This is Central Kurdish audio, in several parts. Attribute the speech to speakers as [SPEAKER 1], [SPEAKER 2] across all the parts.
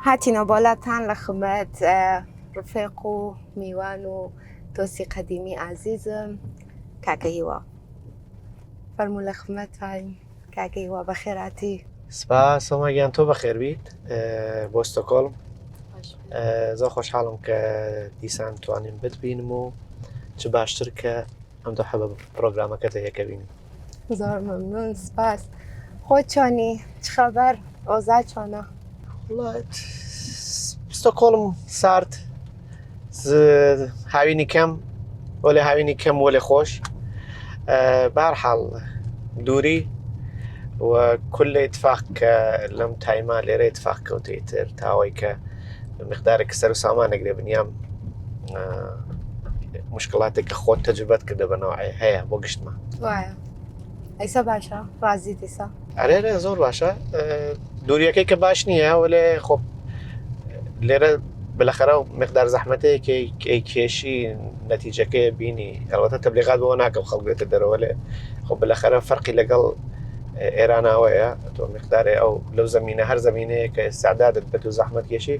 [SPEAKER 1] هاتینە بۆڵاتان لە خزمەت ڕفێق و میوان و دۆستی قەدیمی عەزیزم کاکە هیوا. فەرموو لە خزمەتتان کاکە هیوا بەخێراتی.
[SPEAKER 2] سپاس ئەمەگیان تۆ بەخێر بیت بۆ ستۆکۆڵم. زۆر خۆشحاڵم کە دیسان توانین بتبینم و چ باشتر کە ئەم دو حەبە پرۆگرامەکەتە یەکە بینیم.
[SPEAKER 1] زۆر مەمنون سپاس. خۆت چۆنی؟ چ خەبەر؟ ئۆزا چۆنە؟
[SPEAKER 2] ستۆکۆڵم سارد، هاوینی کەم وەلێ هاوینی کەم وەلێ خۆش. بەهەرحاڵ دووری و كل اتفاق لەم تایما لێرە اتفاق کەوتەی تر تاوەی کە مقدارێک سەر و سامانێک لێ بنیام مشکلاتێک کە خۆت تەجروبەت کردە بەنەوەی هەیە بۆ گشتمە.
[SPEAKER 1] وایە ئەیسا باشە؟ ڕازیت ئێستا؟
[SPEAKER 2] ئەرێ زۆر باشە. دووریەکەی کە باش نییە وەلێ خۆ لێرە بالاخره مقدار زەحمەتەیەکی کێشی نەتیجەکەی بینی. ئەلبەتە تەبلیغات بۆ ناکەم خەڵک بێتە دەرەوە لێ خۆ بالاخره فەرقی لەگەڵ ئێراناوەیە تۆ مقدارێ ئەو لەو زەمینە هەر زەمینەیە کە سەعدادت بێت و زەحمەت کێشی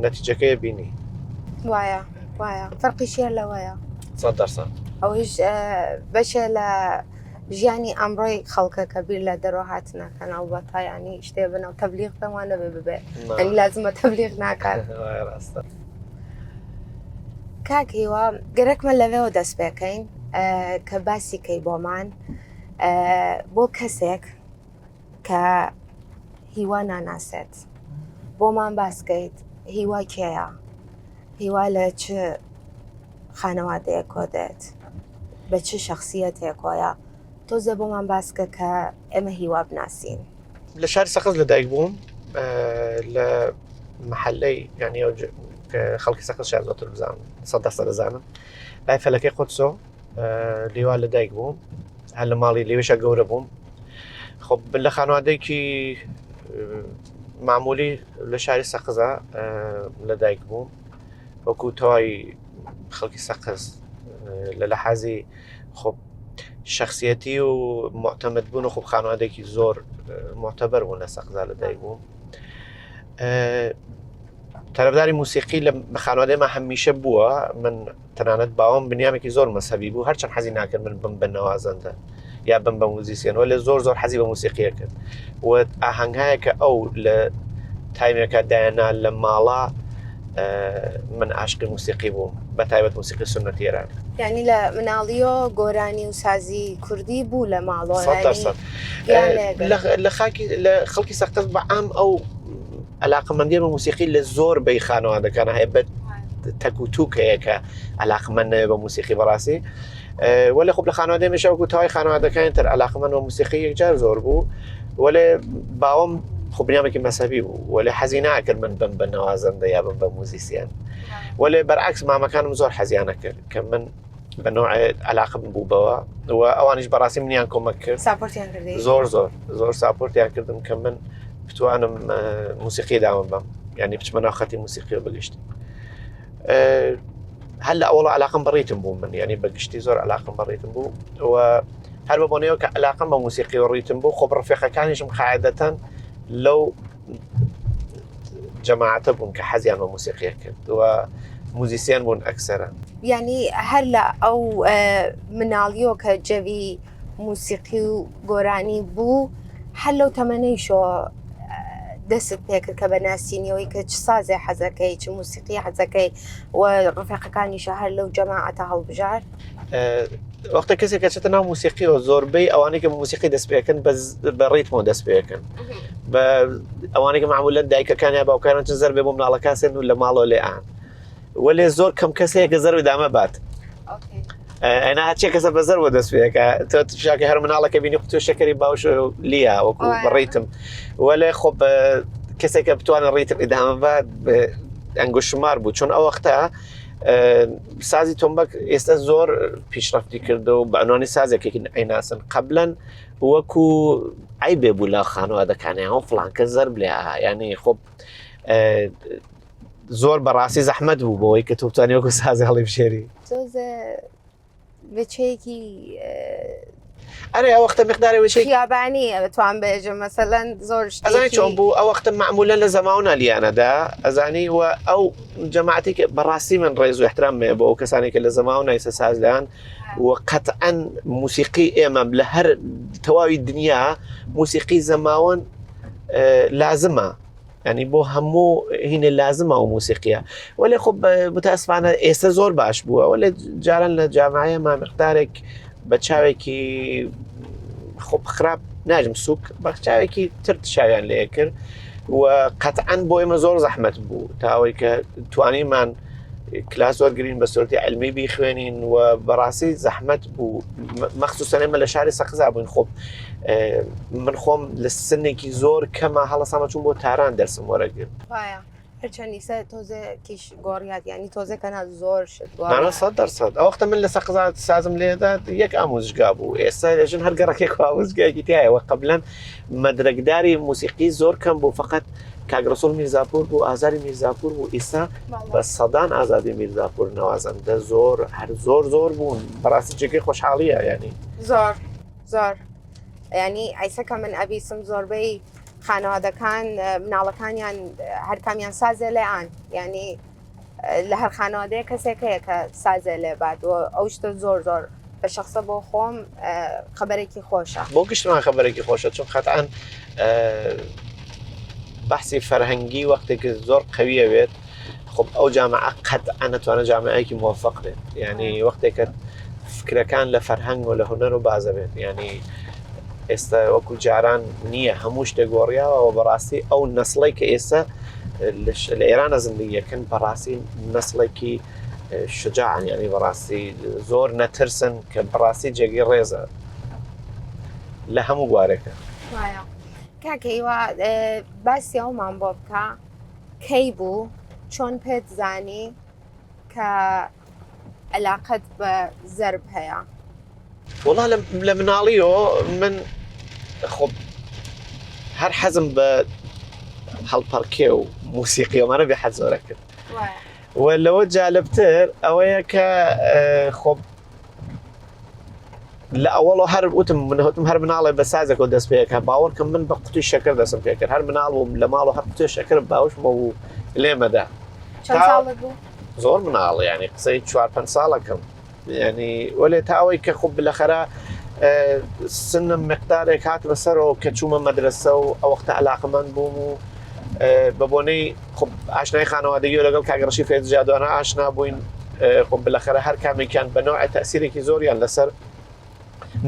[SPEAKER 2] نەتیجەکەی بینی.
[SPEAKER 1] وایە فەرقیشیە لەوەیە
[SPEAKER 2] 100%.
[SPEAKER 1] ئەویش بەشە لە ژیانی ئەمڕۆی خەڵکە کە بیر لە دەرەوە هاتنەکەن ئەو بەتا ینی شتێ بنەوە تەبلیغ پێوانە بێ ئەنی لازمە تەبلیغ ناکات.
[SPEAKER 2] ڕاستە.
[SPEAKER 1] کاک هیوا گەرەکمە لەوێەوە دەست پێکەین کە باسی کەی بۆمان بۆ کەسێک کە هیوا ناناسێت بۆمان باسکەیت هیوا کێیە؟ هیوا لە چ خانەوادەیە کۆدێت؟ بە چه شخصیەتێک کۆیە؟ تۆزە بۆمان باسکە کە ئێمە هیوا بناسین.
[SPEAKER 2] لە شاری سەقز لەدایک بووم لە محەلەی ینی خەڵکی سەقز شار زۆرتر بزانم 100% دەزانم. لای فەلەکەی قودسۆ لیوا لەدایک بووم، هەر لە ماڵی لێوێشە گەورە بووم. خۆ لە خانوادەیەکی معمولی لە شاری سەقزە لەدایک بووم وەکو تۆی خەڵکی سەقز لە لەحازی خۆ شخصیەتی و معتەمەد بوون و خۆ خانوادێکی زۆر معتەبەر بوون لە سەقزا لەدایک بووم. تەرەفداری موسیقی لە خانوادەیەمە هەمیشە بووە. من تەنانەت باوەم بنیامێکی زۆر مەسەبی بوو، هەرچەند حەزی ناکرد من بم بە نەوازەندە یا بم بە موزیسیەن، وەلێ زۆر حەزی بە موسیقیە کرد و ئاهەنگایە کە ئەو لە تایمێکە دایەنا لە ماڵا من عاشقی موسیقی بووم، بە تایبەت موسیقی سنەتی ئێران.
[SPEAKER 1] یعنی لە مناڵیۆ گۆرانی و سازی کوردی بوو لە ماڵۆ؟
[SPEAKER 2] 100%. لە خەڵکی سەقز بەعام ئەو علاقەمەندیە بە موسیقی لە زۆر بەی خانەوادەکانە هەیە، بە تەک و تووکەیە کە علاقەمەند بە موسیقی بەڕاستی. وەلێ خۆ لە خانوادەی مێشە وەکو تەواوی خانەوادەکانی تر علاقەمەند بە موسیقی یەکجار زۆر بوو. وەلێ باوەم خۆ بنیامێکی مەسەبی بوو، وەلێ حەزی ناکرد من بم بە نەوازەندە یا بم بە موزیسیان. وەلێ بەرعکس مامەکانم زۆر حەزیانە کرد کە من بە نوع علاقەم بوو بەوە و ئەوانیش بەڕاستی منیان کۆمەک کرد.
[SPEAKER 1] ساپۆرتیان کردی؟
[SPEAKER 2] زۆر ساپۆرتیان کردم کە من بتوانم موسیقی داوام بم، یعنی بچمە ناو خەتی موسیقی بەگشتی. هەر لە ئەوڵە علاقەم بەڕیتم بوو من، یعنی بەگشتی زۆر علاقەم بەڕیتم بوو و هەر بە بۆنەوە کە علاقەم بە موسیقی و ڕیتم بوو خۆ ڕفیقەکانیشم قاعدەتەن لەو جەماعەتە بوون کە حەزیان بە موسیقیە کرد و موزیسیان بوون ئەکسەرە.
[SPEAKER 1] یعنی هەر لە ئەو مناڵیۆ کە جەوی موسیقی و گۆرانی بوو هەر لەو تەمەنەیشۆ دەست پێکرد کە بە ناسینیەوەی کە چ سازێ حەزەکەی چ موسیقی حەزەکەی و ڕفیقەکانیشە هەر لەو جەماعەتە هەڵبژار؟
[SPEAKER 2] وەختە کەسێک کە چێتە ناو موسیقیەوە زۆربەی ئەوانەی کە موسیقی دەست پێکەن بە ڕیتمەوە دەست پێکەن، بە ئەوانەی کە معمولەن دایکەکان یا باوکاران چ زەربێ بۆ مناڵەکان سێن و لە ماڵەوە لێئان. وەلێ زۆر کەم کەسەیە کە زەروی دامە بات. ئەنا هەرچێ کەسە بە زەر بۆ دەست پێکە تۆ شاکە هەر مناڵەکە بینی قوتو شەکەری باوش لیا وەکو بەڕیتم. وەلێ خۆ بە کەسێکە بتوانە ڕیتم ئیدامە بات ئەنگوشتمار بوو، چۆن ئەو وەختە سازی تۆمبەک ئێستا زۆر پیشرەفتی کردە و بە عنوانی سازێکێکی ئەیناسن. قەبلەن وەکو عیبێ بوو لە خانەوادەکانیان فڵان کەس زەرب لێ ینی خۆ زۆر بەڕاستی زەحمەت بوو بۆەوەی کە تۆ بتوانێ وەکو سازی هەڵی بشێری.
[SPEAKER 1] بچەیەکی
[SPEAKER 2] ئەرێ ئەو وەختە مقداری وشەی
[SPEAKER 1] خیابانی بتوان بێژم مەسەلەن زۆر
[SPEAKER 2] ئەزانی چۆن بوو ئەو وەختە معمولە لە زەماونە لیانەدا ئەزانی و ئەو جەماعەتی کە بەڕاستی من ڕێز و احترامێ بۆ ئەو کەسانی کە لە زەماونە ئێستا سازدان و قەتعەن موسیقی ئێمە لە هەر تەواوی دنیا موسیقی زەماوەن لازمە ینی بۆ هەموو هینە لازمە و موسیقیە وەێ خب بتەسفانە ئێستا زۆر باش بووە وە لە جاران لە جامعەیەمە مقدارێک بە چاوێکی خۆ خراپ ناژم سوک بە چاوێکی ترت شاویان لێ کرد و قەتعەن بۆ ئێمە زۆر زەحمەت بوو تاوەی کە توانیمان کلاس وەرگرین بە سورتی علمی بیخوێنین و بەڕاستی زەحمەت بوو مەخصوصەن ئێمە لە شاری سەقزا بووین خۆ من خۆم لە سنێکی زۆر کەمە هەڵەسامە چوون بۆ تاران دەرسم وەرەگرت
[SPEAKER 1] هەرچەندی سە تۆزە کیش گۆڕیات ینی تۆزەکەنا زۆر شت
[SPEAKER 2] ئەو وەختە من لە سەقزا سازم لێدا یەک ئامۆزشگا بوو ئێستا لەژن هەر گەڕەکێک ئامۆزگایەکی تایەوە قبلەن مەدرەکداری موسیقی زۆر کەم بوو فقط کاگرسۆڵ میرزاپور بوو ئازاری میرزاپور بوو ئێستا بە سەدان ئازادی میرزاپور نەوازەندە زۆر هەر زۆر بوون بەڕاستی جێگەی خۆشحاڵیە ینی
[SPEAKER 1] زۆر ینی ئایسەکە من ئەبیسم زۆربەی خانەوادەکان مناڵەکانیان هەرکامیان سازێ لێیان ینی لە هەر خانەوادەیە کەسێکەیە کە سازێ لێ بات و ئەو شتە زۆر بە شخصە بۆ خۆم خەبەرێکی خۆشە
[SPEAKER 2] بۆ گشتمان خەبەرێکی خۆشە چون قەتعەن بەحسی فەرهەنگی وەختێکی زۆر قەویە بێت خب ئەو جامعە قەتعەن نەتوانێت جامعەیەکی موفق بێت ینی وەختێکە فکرەکان لە فەرهەنگ و لە هونەر و بازە بێت ینی ئێستا وەکو جاران نییە هەموو شتێک گۆڕیاوە بەڕاستی ئەو نەسڵی کە ئێستا لە ئێرانە زندگیەکەن بەڕاستی نەسڵێکی شجاعن ینی بەڕاستی زۆر نەترسن کە بەڕاستی جێگەی ڕێزە لە هەموو بوارێکە
[SPEAKER 1] کاکەیوە باسی ئەومان بۆ بکە کەی بوو چۆن پێت زانی کە علاقەت بە زەرب هەیە
[SPEAKER 2] وڵا لە مناڵیەوە من خۆ هەر حەزم بە هەڵپەڕکێ و موسیقیەمانە بێ حەز زۆرە کرد و لەوە جالبتر ئەوەیە کە خۆ لە ئەوڵۆ هەر وتم منهتم هەر مناڵێ بە سازێک و دەست پێەکە باوەڕکەم من بە قوتی شەکر دەستم پێ کرد هەر مناڵ و لە ماڵ و هەر قوتی شەکر باوشمە و لێمەدا زۆر مناڵ ینی قسەی 4-5 ساڵەکەم ینی وەلێ تا ئەوەی کە خوب بالاخره سنم مقدارێک هات بەسەرەوە کە چوومە مەدرسە و ئەو وەختە علاقەمەند بووم و بە بۆنەی خب ئاشنای خانەوادەگی و لەگەڵ کاگەڕەشی فێزجادوانە ئاشنا بووین خب بالاخره هەر کامێکیان بە نوع تەسیرێکی زۆریان لەسەر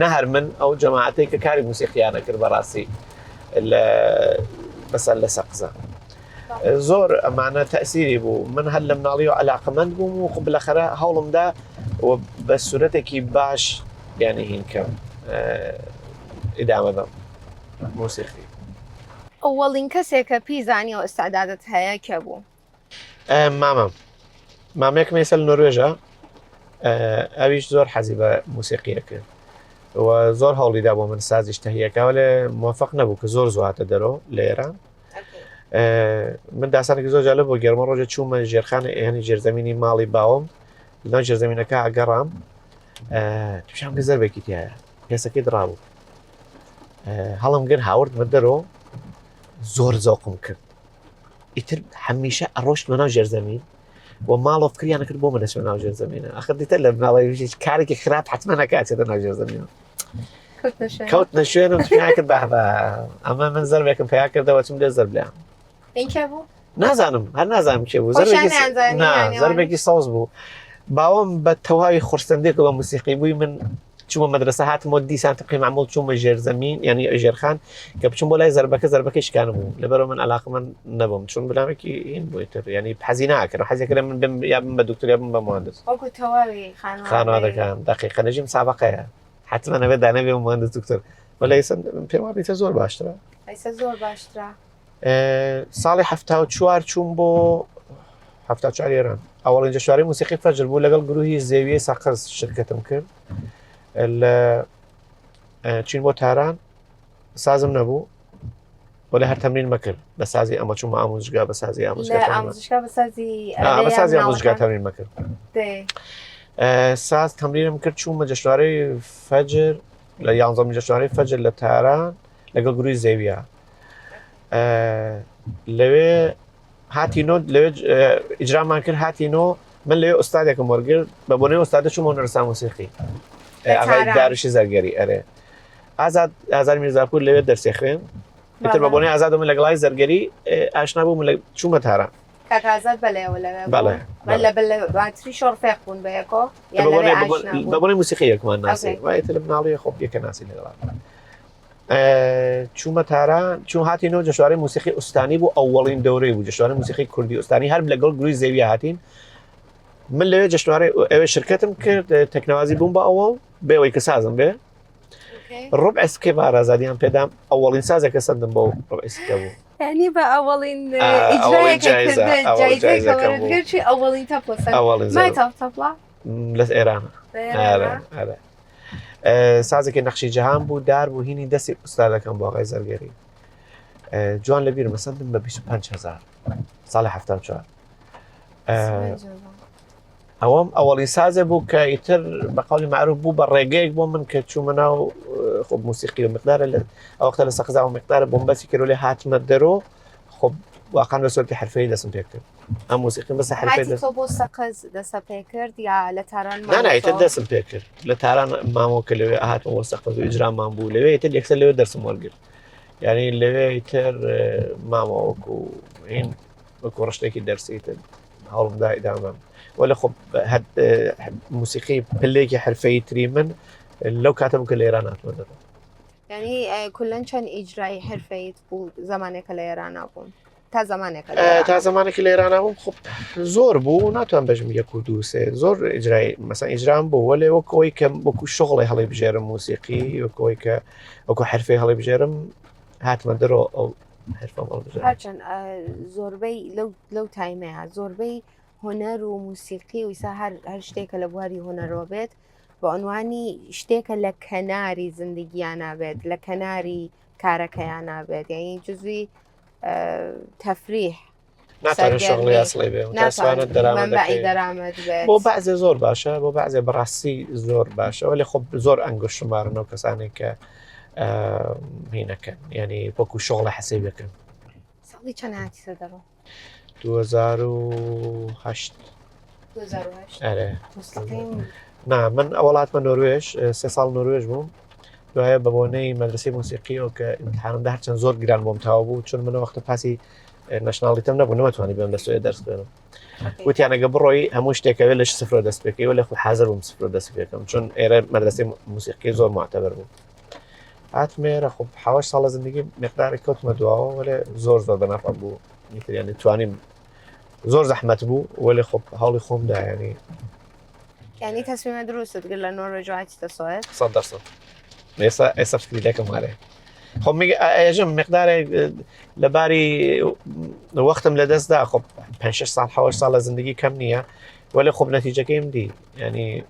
[SPEAKER 2] نەهەر من ئەو جەماعەتەی کە کاری موسیقییانە کرد بەڕاستی بەسەر لە سەقزە زۆر ئەمانە تەسیری بوو من هەر لە مناڵی و علاقەمەند بووم و خب بالاخره هەوڵمدا و بە سورەتێکی باش یعنی هینکەم ئیدامەدەم موسیقی
[SPEAKER 1] ئەوەڵین کەسێکە پیزانی و ئستعدادت هەیە کە بوو
[SPEAKER 2] مامێکم ێستا لە نۆروێژە ئەویش زۆر حەزی بە موسیقیە کرد و زۆر هەوڵیدا بۆ من سازیش تەهیەکەوە لێ موفق نەبوو کە زۆر زواتە دەرەوە لە ئێران من داسانێکی زۆر جالب بۆ گەرمە ڕۆژە چوومە ژێرخانە ئێنی ژێرزەمینی ماڵی باوم لەناو ژێرزەمینەکە ئەگەڕام تووشام کە زەربێکی تایە پێسەکەی دڕابوو هەڵم گر هاوردمە دەرەوە زۆر زۆقم کرد ئیتر هەمیشە ئەڕۆشت لەناو ژێرزەمین و ماڵۆ فکریانە کرد بۆ منە چۆن ناو ژێرزەمینە ئەخر دیتە لە مناڵی کارێکی خراپ حتممە نەکاتێتە ناو ژێرزەمینە کەوت نەشوێنم کرد بەهبە ئەمە من زەربێکم پیا کردەوە چم لێ زەربلیان نازانم هەر نازانم کێ بوو زەربێکی سەوز بوو باوەم بە تەواوی خورسەندێک بە موسیقی بووی من چوومە مەدرسە هاتمەوە دیسان تقی معمول چوومە ژێرزەمین ینی ژێرخان کە بچوم بۆ لای زەربەکەی شکانم بوو لەبەرەوە من علاقەمەند نەبووم چون بلامێکی هین بوویتر ینی حەزی ناکردم حەزێکە من بم یا بم بە دکتۆر یا بم بە مهندس خانەوادەکان دقیقەن نەژیم سابقەیە حتممە نەبێت دانەبێ مهندس دکتۆر بەلای پێم وابێتە زۆر باشترە ساڵی 74 چووم بۆ 74 ئێران ئەوڵینجە شواری موسیقی فەجر بوو لەگەڵ گروهی زێویە سەقز شرکەتم کرد لە چین بۆ تاران سازم نەبوو بۆ لە هەر تەمرین مەکرد بە سازی ئەمە چوومە ئامۆژگا بە سازی ئامۆژگا تەمرین مەکرد ساز تەمرینم کرد چوومە جەشنوارەی فەجر لە 11 جەشنوارەی فەجر لە تاران لەگەڵ گروی زەویە لەوێ هاتینۆ لەوێ ئیجرامان کرد هاتینۆ من لەوێ ئوستادێکم وەرگرت بە بۆنەی ئوستادە چوومە ڕێسا موسیقی ئەغای داروشی زەرگەری ئەرێ ئازاد میرزاپور لەوێ دەرسێ خوێن ئیتر بە بۆنەی ئازادم لەگەڵای زەرگەری ئاشنا بووم چوومە تاران
[SPEAKER 1] کاکازاد بەلێەوە لەوێ
[SPEAKER 2] بەڵێ
[SPEAKER 1] لە باتری شۆڕ فێق بوون بەیەکۆ
[SPEAKER 2] بە بۆنەی موسیقی یەکمان ناسی وایتر مناڵی خۆ یەکە ناسی لەگەڵا چوومە تاران چوون هاتینەوە جەشوارەی موسیقی ئوستانی بوو ئەووەڵین دەورەی بوو جەشوارەی موسیقی کوردی ئوستانی هەر لەگەڵ گروی زەویە هاتین من لەوێ جەشنوارەی ئەوێ شرکەتم کرد تەکنەوازی بووم بە ئەوڵ بێەوەی کە سازم بێ ڕۆبع ئەسکێ ئازادیان پێدام ئەوڵین سازێکە سندم بۆ ڕۆبع ئەسکە بوو
[SPEAKER 1] ینی بە ئەوڵین ئیجرایەکەچی ئەوڵین تەپڵە
[SPEAKER 2] لە ئێرانە سازێکی نەخشی جەهان بوو دار بوو هینی دەستی ئوستادەکەم بۆ ئاغای زەرگەری جوان لەبیر مەسەندم بە 25,000 ساڵی 74 ئەوەم ئەوڵین سازە بوو کە ئیتر بە قەولی معروف بوو بە ڕێگەیەک بۆ من کە چوومە ناو خۆ موسیقی و مقدارە لە ئەوەختە لە سەقزا و مقدارە بۆم بەسی کرد و لێ هاتمە دەرۆ خۆ واقعان بە سۆرتی حرفەی دەستم پێ کرد ئەم موسیقیم بەسە حرفەی
[SPEAKER 1] تۆ بۆ سەقز دەستە پێ کرد یا لە تاران
[SPEAKER 2] نایتر دەستم پێ کرد لە تاران مامۆکە لەوێ هاتم بۆ سەقز و ئیجرامان بوو لەوێ ئیتر یەکسەر لەوێ دەرسم وەرگرت یعنی لەوێ ئیتر مامەوەکو هین وەکو ڕشتێکی دەرسی تر هەوڵمدا ئیدامەم ولا خب هاد موسيقي بليكي حرفي تري من لو كاتم كل إيران أتمنى
[SPEAKER 1] يعني كلن كان إجراء حرفي بو زمانك لإيران أبون تا
[SPEAKER 2] زمانك لإيران أبون خب زور بو ناتوان بجم يكو دوسه زور إجراء مثلا إجراء بو ولا وكوي كم وكو شغل هلا بجرم موسيقي وكوي ك وكو حرفي هلا بجرم هات مدرو أو حرفه مال بجرم
[SPEAKER 1] هرچن زوربي لو تايمه زوربي هنر و موسیقی و ایسا هر شتێکە لە بواری هۆنەرەوە بێت بە عنوانی شتێکە لە کەناری زندگییانە بێت لە کەناری کارەکەیان نابێت یعنی جزوی تەفریح
[SPEAKER 2] ناتوانێت شغڵی ئەسڵی بێ ناتوانێت
[SPEAKER 1] دەرامەت بێت
[SPEAKER 2] بۆ بەعزێ زۆر باشە بۆ بەعزێ بەڕاستی زۆر باشە ولی خۆ زۆر ئەنگشت شمارنەوە کەسانێک کە هینەکەن یعنی وەکو شغڵە حەسەی بکەن
[SPEAKER 1] ساڵی چەند هاتیتە دەڕۆ
[SPEAKER 2] 2008
[SPEAKER 1] ئەرێ
[SPEAKER 2] نا من ئەوڵاتمە نۆروێژ 3 ساڵ نۆروێژ بووم دوایە بە بۆنەی مەدرسەی موسیقیەوە کە ئیمتحانمدا هەرچەند زۆر گران بۆم تاوا بوو چون منە وەختە پاسی نەشناڵیتم نەبوو نەمەتوانی بێم لە سوێ دەرس خوێنم وتیانەگە بڕۆی هەموو شتێکەوێت لە سفرۆ دەست پێکەوە وە لە خۆ حازر بووم سفرۆ دەست پێکەم چون ئێرە مەدرسەی موسیقی زۆر معتەبەر بوو هاتمێرە خۆ 7 ساڵە زندگی مقداری کەوتمە دواوە وەلێ زۆر بەنافع بوو يعني توانیم زۆر زەحمەت بوو ولی خۆ هەڵی خۆمدا
[SPEAKER 1] يعني تصميم دروست تقول لە نۆروێژ هاتیتە سوێد
[SPEAKER 2] 100% ئێستا فکری دەکەم وارێ خۆ ئێژم مقدارێک لەباری وەختم لە دەستدا خۆ 5 ساڵ 7 ساڵ لە زندگی کەم نییە ولی خۆ نەتیجەکەیم دی ینی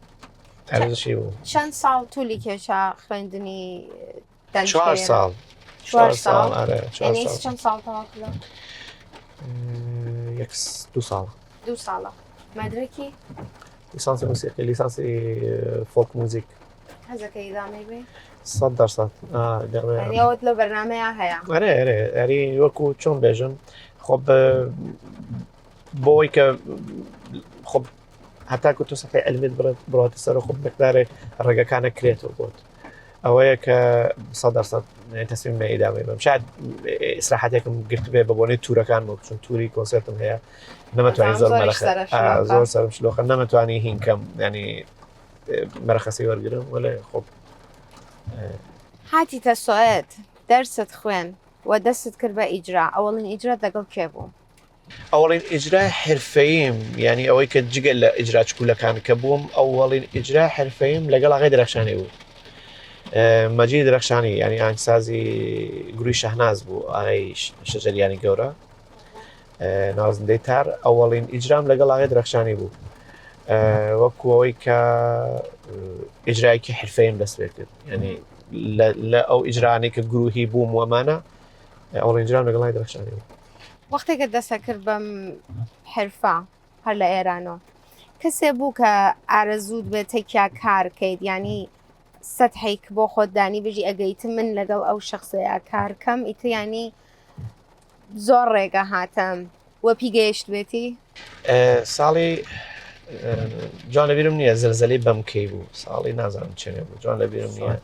[SPEAKER 2] ئەرزشی بوو
[SPEAKER 1] چەند ساڵ تولی کێشا خوێندنی
[SPEAKER 2] 4 ساڵ
[SPEAKER 1] 4 ساڵ چەند ساڵ تەواو کردە
[SPEAKER 2] 2 ساڵ
[SPEAKER 1] 2 ساڵە مەدرکی
[SPEAKER 2] لیسانسی موسیقی لیسانسی فۆلک موزیک
[SPEAKER 1] حەزەکەی ئیدامەی بێ
[SPEAKER 2] 100%
[SPEAKER 1] ئەوت لە بەرنامەیە هەیە
[SPEAKER 2] ئەری وەکو چۆن بێژم خۆ بۆی کە خۆ هەتاکو تو سەفەی علمیت بڕاتە سەر خۆ مقدارێ ڕێگەکانە کرێتەوە بۆت ئەوەیە کە 100% تەسمیم بە ئیدامەی بم شاید ئیسراحەتێکم گرت بێ بە بۆنەی توورەکان بۆ چون تووری کۆنسێرتم هەیە نەمەتوانی زۆر زۆر سەرم شلۆخە نەمەتوانی هینکەم ینی مەرەخەسی وەرگرم وەلێ خۆ
[SPEAKER 1] هاتیتە سوێد دەرست خوێن و دەستت کرد بە ئیجرا ئەوڵین ئیجرا دەگەڵ کێ بوو
[SPEAKER 2] ئەوڵین ئیجرا حرفەییم ینی ئەوەی کە جگە لە ئیجرا چکولەکان کە بووم ئەوڵین ئیجرا حرفەییم لەگەڵ ئاغای دەرەخشانی بوو مەجید درەخشانی ینی ئاهەنگسازی گروی شەهناز بوو ئاغای شەجەریانی گەورە ناوازندەی تار ئەوڵین ئیجرام لەگەڵ ئاغای درەخشانی بوو وەکو ئەوەی کە ئیجرایەکی حرفەییم دەست پێ کرد ینی لە ئەو ئیجرانەی کە گروهی بووم وەمانە ئەوڵین ئیجرام لەگەڵ ئاغای درەخشانی بوو
[SPEAKER 1] وەختێکە دەستە کرد بەم حرفە هەر لە ئێرانەوە کەسێ بوو کە ئارەزوود بێت تێکیا کار بکەیت ینی سەدحەیک بۆ خۆتدانی بژی ئەگەیتم من لەگەڵ ئەو شخصەیە کارکەم ئیتیانی زۆر ڕێگە هاتم وەپی گەیشت بێتی
[SPEAKER 2] ساڵی جوان لەبیرم نییە زلزلەی بەم کەی بوو ساڵی نازانم چێنێ بوو جوان لەبیرم نییە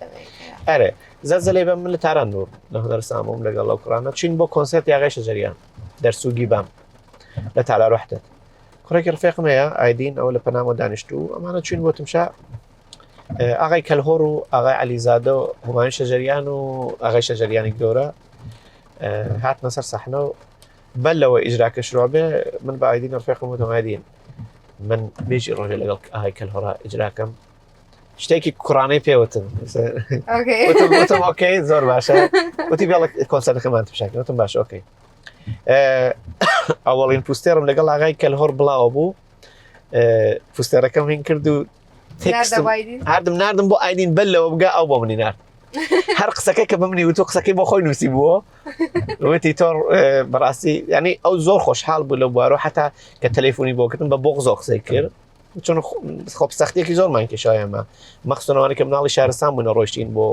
[SPEAKER 2] ئەرێ زلزلەی بەم من لە تاران بوو لە هونەرستانم لەگەڵ ئەو کوڕانە چین بۆ کۆنسەرت یاغی شەجەریان دەرسوگی بام لە تالا ڕۆحتت کوڕێکی ڕفێقم هەیە ئایدین ئەو لە پەنامۆ دانیشتوو ئەمانە چین بۆ تمشا ئاغای کەلهۆڕ و ئاغای عەلیزادە و هومایون شەجەریان و ئاغای شەجەریانی گەورە هاتنە سەر سەحنە و بەل لەوە ئیجراکە شروع بێ من بە ئایدین ڕفێقم وتم ئایدین من بێژی ڕۆژێ لەگەڵ ئاغای کەلهۆڕە ئیجراکەم شتێکی کوڕانەی پێوتم وتم ئۆکەی زۆر باشە وتی بێڵە کۆنسەرتەکەمان تمشاکە وتم باشە ئۆکەی ئەوەڵین پوستێرم لەگەڵ ئاغای کەلهۆڕ بڵاوە بوو پوستێرەکەم هین کرد و هاردم ناردم بۆ ئایدین بەل لەوە بگا ئەو بۆ منی نرد هەر قسەکەی کە بە منی وتۆ قسەکەی بۆ خۆی نووسی بووە وتی تۆ بەڕاستی ینی ئەو زۆر خۆشحاڵ بوو لەو بوارۆ حتا کە تەلەیفۆنی بۆکردن بە بۆ زۆر قسەی کرد چون خۆ سەختیەکی زۆرمان کێشای ئەمە مەخسوونەوانی کە مناڵی شارستان بوونە ڕۆیشتین بۆ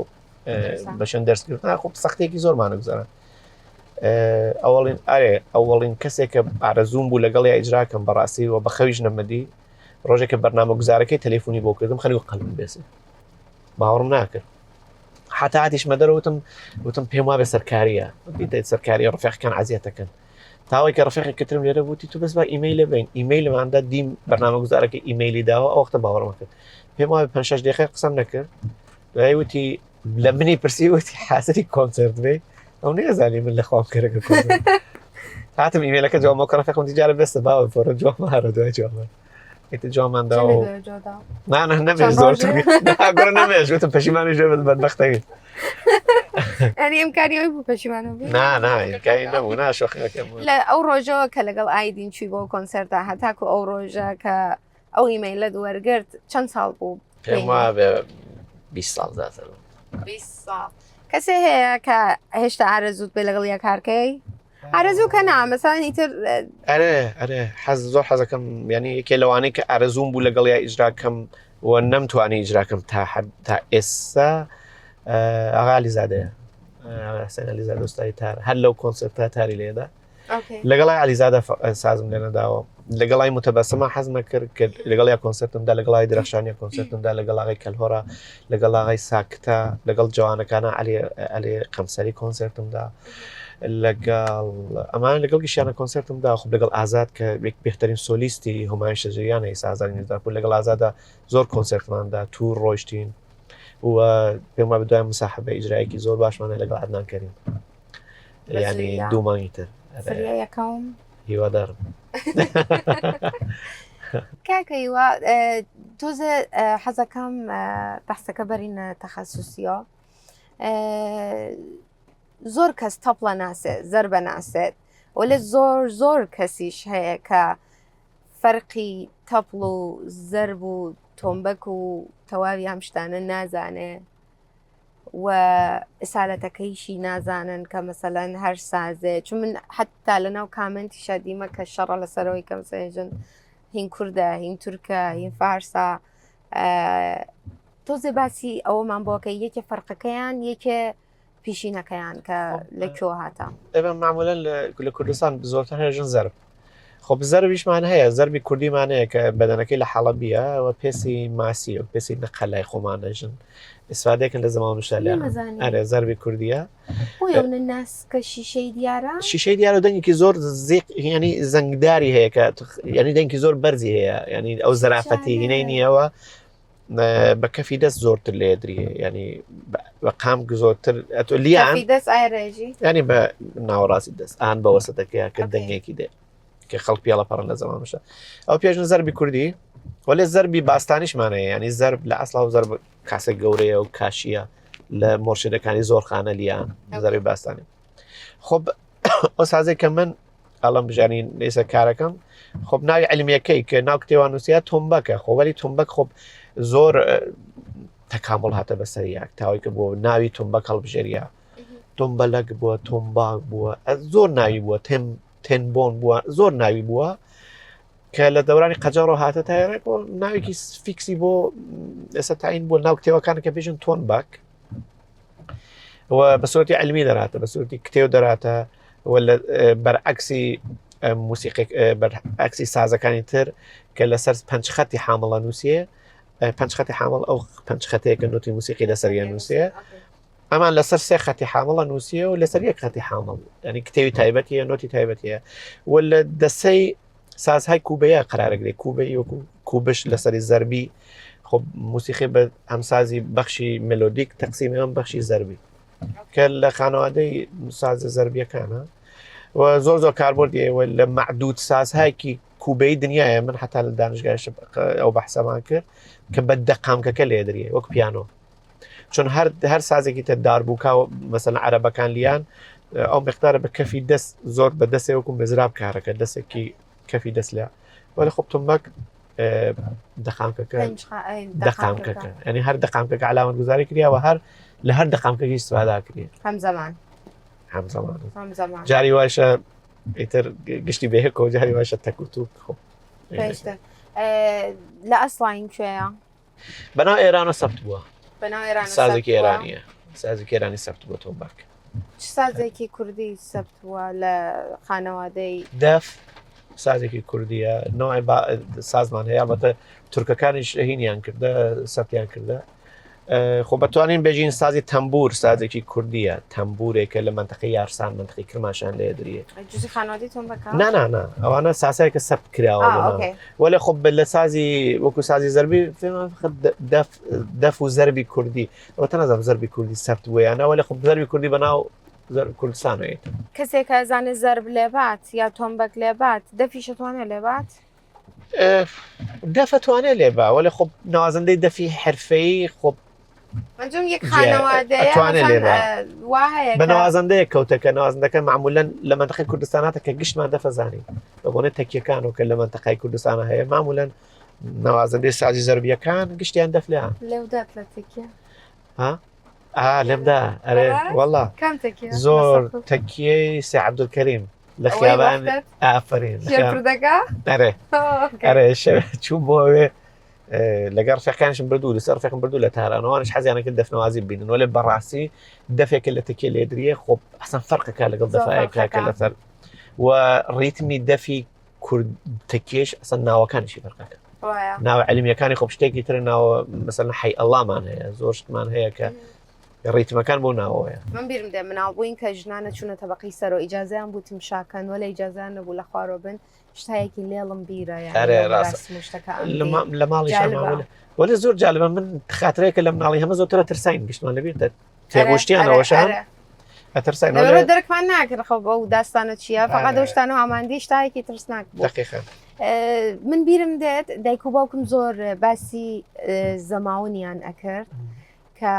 [SPEAKER 2] بەشن دەرسکردن خۆ سەختێکی زۆرمانە گوزارن ئەوڵین ئەرێ ئەوڵین کەسێک کە ئارەزوم بوو لەگەڵ ئیجراکەم بەڕاستی و بە خەویش نەمەدی ڕۆژێکە بەرنامە گوزارەکەی تەلەیفۆنی بۆ کردم خەری و قەلبم بێسێ باوەڕم ناکرد حتا هاتیشمە دەرەوتم وتم پێم وا بێ سەرکاریە بیدەیت سەرکاری ڕفێقەکان عەزیەتەکەن تاوای کە ڕفێقی کترم لێرە بووتی تو بەس بە ئیمەیلە بین ئیمەیلماندا دیم بەرنامە گوزارەکە ئیمەیلی داوە ئەو وەختە باوەڕم کرد پێم وایە 5-6 دقیقە قسەم نەکرد دوای وتی لە منی پرسی وتی حاسەری کۆنسەرت بێ ئەو نێزانی من لە خۆم کەرەکە کۆنسەرت هاتم ئیمەیلەکە جوابەوە کە ڕفێقم دیجارە بێستە باوە فۆرە جوابمارە دوای جوابە ئیتر جوابماندا و نانە نەمێ زۆر گۆڕ نەمێش وتم پەشیمانی ژێ بەدبەختەوی
[SPEAKER 1] ئەنی ئەمکاری بوو پەشیمانەوە
[SPEAKER 2] نامکاری نەبوو ناشۆخەکەم
[SPEAKER 1] لە ئەو ڕۆژەوە کە لەگەڵ ئایدین چووی بۆ کۆنسەرتا هەتاکو ئەو ڕۆژە کە ئەو ئیمەیلە وەرگرت چەند ساڵ بوو
[SPEAKER 2] پێم وا بێ 20 ساڵ زیاتر
[SPEAKER 1] 20 ساڵ کەسێ هەیە کە هێشتا ئارەزووت بێ لەگەڵ یەکارکەی ئارەزوو کە نا مەسەڵەن ئیتر
[SPEAKER 2] ئەرێ حەز زۆر حەزەکەم ینی یەکێ لەوانەیە کە ئارەزووم بوو لەگەڵ یا ئیجراکەم و نەمتوانی ئیجراکەم تا ئێستا ئاغا عەلیزادەیە حسێن عەلیزادە ئوستای تار هەر لەو کۆنسەرتە تاری لێدا لەگەڵای عەلیزادە سازم لێ نەداوە لەگەڵای متەبەسەمە حەز نەکرد کە لەگەڵ یا کۆنسەرتمدا لەگەڵای درەخشانیە کۆنسەرتمدا لەگەڵ ئاغای کەلهۆڕە لەگەڵ ئاغای ساکتە لەگەڵ جوانەکانە عەلی قەمسەری کۆنسەرتمدا لەگەڵ ئەمان لەگەڵ گشتیانە کۆنسەرتمدا خۆ لەگەڵ ئازاد کە بهترین سۆلیستی هومایون شەجەریانە ئێستا ئازادی میرزاپور لەگەڵ ئازادە زۆر کۆنسەرتماندا توور ڕۆیشتین و پێم وایە بەدوای مساحبە ئیجرایەکی زۆر باشمانە لەگەڵ عەدنان کەریم ینی دوو مانگی تر
[SPEAKER 1] یەکەم
[SPEAKER 2] هیوادارم
[SPEAKER 1] کاکەیوە تۆزە حەزەکەم بەحسەکە بەرینە تەخەسوسیە زۆر کەس تەپڵە ناسێت زەر بە ناسێت وەلێ زۆر کەسیش هەیە کە فەرقی تەپڵ و زەرب و تۆمبەک و تەواوی هەم شتانە نازانێ و ئسالەتەکەیشی نازانن کە مەسەلەن هەر سازێ چون من حتا لەناو کامنتی شادیمە کە شەڕە لەسەرەوەی کەم سێژن هین کووردە هین تورکە هین فارسا تۆزێ باسی ئەوەمان بۆکە یەکێ فەرقەکەیان یەکێ پیشینەکەیان کە لەکوێ هاتە
[SPEAKER 2] ئێمە معمولەن لە کوردستان زۆرتر هێژن زەرب خۆ زەربیشمان هەیە زەربی کوردیمانەیە کە بەدەنەکەی لە حەڵەبیە و پێسی ماسی و پێسی نەقەلای خۆمانەژن ئیسفادێکن لە زەمان شەلیان ئەرێ زەربی کوردیە
[SPEAKER 1] ناس کە شیشەی دیارە
[SPEAKER 2] شیشەی دیارە دەنگێکی زۆر زیق ینی زەنگداری هەیە کە ینی دەنگی زۆر بەرزی هەیە ینی ئەو زەرافەتی هینەی نیەوە بە کەفی دەست زۆرتر لێدرریە ینی بە قامک زۆرتر لیان
[SPEAKER 1] دەست ئایڕێژی
[SPEAKER 2] ینی بە ناوەڕاستی دەست ئان بە وەسەتەکەیە کە دەنگێکی دێ کە خەڵک پیاڵە پەڕن لە زەمانشە ئەو پێشن زەربی کوردی وەلێ زەربی باستانیشمانەیە ینی زەرب لە ئەسڵا و زەرب کاسێک گەورەیە و کاشیە لە مۆرشێدەکانی زۆر خانە لیان زەربی باستانی خۆ ئەو سازێک کە من ئەڵم بژانی لێسە کارەکەم خۆ ناوی علمیەکەی کە ناو کتێوان نووسیا تۆمبەکە خۆوەلی تۆمبەک خۆ زۆر تەکامڵ هاتە بەسەریاک تاوای کە بۆ ناوی تۆمبەک هەڵبژێریە تۆمبەلەک بووە تۆمباک بووە زۆر ناوی بووە تێنبۆن بووە زۆر ناوی بووە کە لە دەورانی قەجەڕ و هاتە تایڕێک و ناوێکی فیکسی بۆ ئێستا تعین بۆ ناو کتێوەکانە کە بێژن تۆن باک و بە سوەتی علمی دەراتە بە سوەتی کتێو دەراتە بەرعکسی موسیقی بەرعکسی سازەکانی تر کە لەسەر پەنجخەتی حامڵە نووسیە پەنجخەتی حامڵ ئەو پەنجخەتەیە کە نوتی موسیقی لەسەریان نووسیە ئەمان لەسەر سێ خەتی حامڵە نووسیە و لەسەر یەک خەتی حامڵ ینی کتێوی تایبەتیە نۆتی تایبەتیە و لە دەسەی سازهای کوبەیە قرارەگرێ کوبەی وەکو کوبش لەسەری زەربی خۆ موسیقی بە ئەمسازی بەخشی ملۆدیک تەقسیمی ئەم بەخشی زەربی کە لە خانەوادەی سازە زەربیەکانە و زۆر زۆر کاربردیەوە لە معدود سازهایکی کوبەی دنیاە من حتا لە دانشگایش ئەو بەحسەمان کرد کە بە دەقامکەکە لێ دەریە وەک پیانۆ چون هەر سازێکی تر داربووکە و مەسەلەن عەرەبەکان لیان ئەو مقدارە بە کەفی دەست زۆر بە دەستێ وەکو مزراب کارەکە دەستێکی کەفی دەست لێ وەلی خۆ تۆمبەک دەقامکەکە ینی هەر دەقامکەکە عەلامەت گوزاری کردیەوە هەر لە هەر دەقامکەکی استفادا کردی هەمزەمان جاری واشە ئیتر گشتی بەهێکەوە جاری واشە تەکوتوب خۆ
[SPEAKER 1] لە ئەسڵین کوێیە
[SPEAKER 2] بەناو ئێرانە سەبت بووە سازێکی
[SPEAKER 1] ئێرانیە
[SPEAKER 2] سازێکی ئێرانی سەبت بووە تۆمبەک
[SPEAKER 1] چ سازێکی کوردی سەبت بووە لە خانەوادەی
[SPEAKER 2] دەف سازێکی کوردیە نوعی سازمان هەیە بەتە تورکەکانیش هینیان کردە سەبتیان کردە خۆ بەتوانین بێژین سازی تەمبور سازێکی کوردیە تەمبورێکە لە منتەقەی یارسان منتەقەی کرماشان لێ دەریە نه ئەوانە ساسایەکە سەبت کراوە وەلێ خۆ لە سازی وەکو سازی زەربی دەف و زەربی کوردی ئەوە تەنەزانم زەربی کوردی سەبت ویانە وەلێ خۆ زەربی کوردی بەناو کوردستانەوەیت
[SPEAKER 1] کەسێک کە زانێت زەرب لێبات یا تۆمبەک لێبات دەفیش توانێت لێبات
[SPEAKER 2] دەفەتوانێت لێبا وەلێ خۆ نوازەندەی دەفی حرفەیی خۆ
[SPEAKER 1] منجم یەک خانەوادەیە
[SPEAKER 2] بە نوازەندەیە کەوتەکە نوازەندەکە معمولەن لە منتەقەی کوردستاناتە کە گشتمان دەفەزانی بە بۆنێت تەکیەکان و کە لە منتەقەی کوردستانە هەیە معمولەن نوازەندەی سازی زەربیەکان گشتیان دەفلیان
[SPEAKER 1] لێودات لە تەکیە
[SPEAKER 2] لێمدا ئەرێ وەڵا زۆر تەکیەی سێ عەبدولکەریم لە خیابان ئافرین ئەرێ چوو بۆوێ لەگەڵ ڕفیقەکانیشم بردوو لەسەر ڕفیقم بردوو لە تارانەوەوانش حەزیانە کرد دەفنەوازی ببینن وەلێ بەڕاستی دەفێکە لە تەکیە لێ دریە خۆ حەسەن فەرقەکە لەگەڵ دەفایەکە لەسەر و ڕیتمی دەفی کورد تەکیەش ئەسەن ناوەکانیشی فەرقەکە ناوە عەلیمیەکانی خۆ شتێکی ترە ناوە مەسەلەن حەی ئەڵڵامان هەیە زۆر شتمان هەیە کە ڕیتمەکان بۆ ناوەیە
[SPEAKER 1] من بیرم دێ مناوبووین کە ژنانە چوونە تەبەقەی سەر و ئیجازەیان بوو تمشاکەن وەلە ئیجازیان نەبوو لە خوارۆ بن شتایەکی لێڵم بیرە
[SPEAKER 2] لە ماڵی وەلە زۆر جالبە من خاترەیەکە لە مناڵی هەمە زۆرترە ترساین گشتمان لەبیێتە تێگۆشتیانەوەشان ئەترساین
[SPEAKER 1] دەرکمان ناکرد خەو بە و داستانە چییە فقط دەشتانە ئاماندی شتایەکی ترسناک من بیرم دێت دایک و باوکم زۆر باسی زەماونیان ئەکرد کە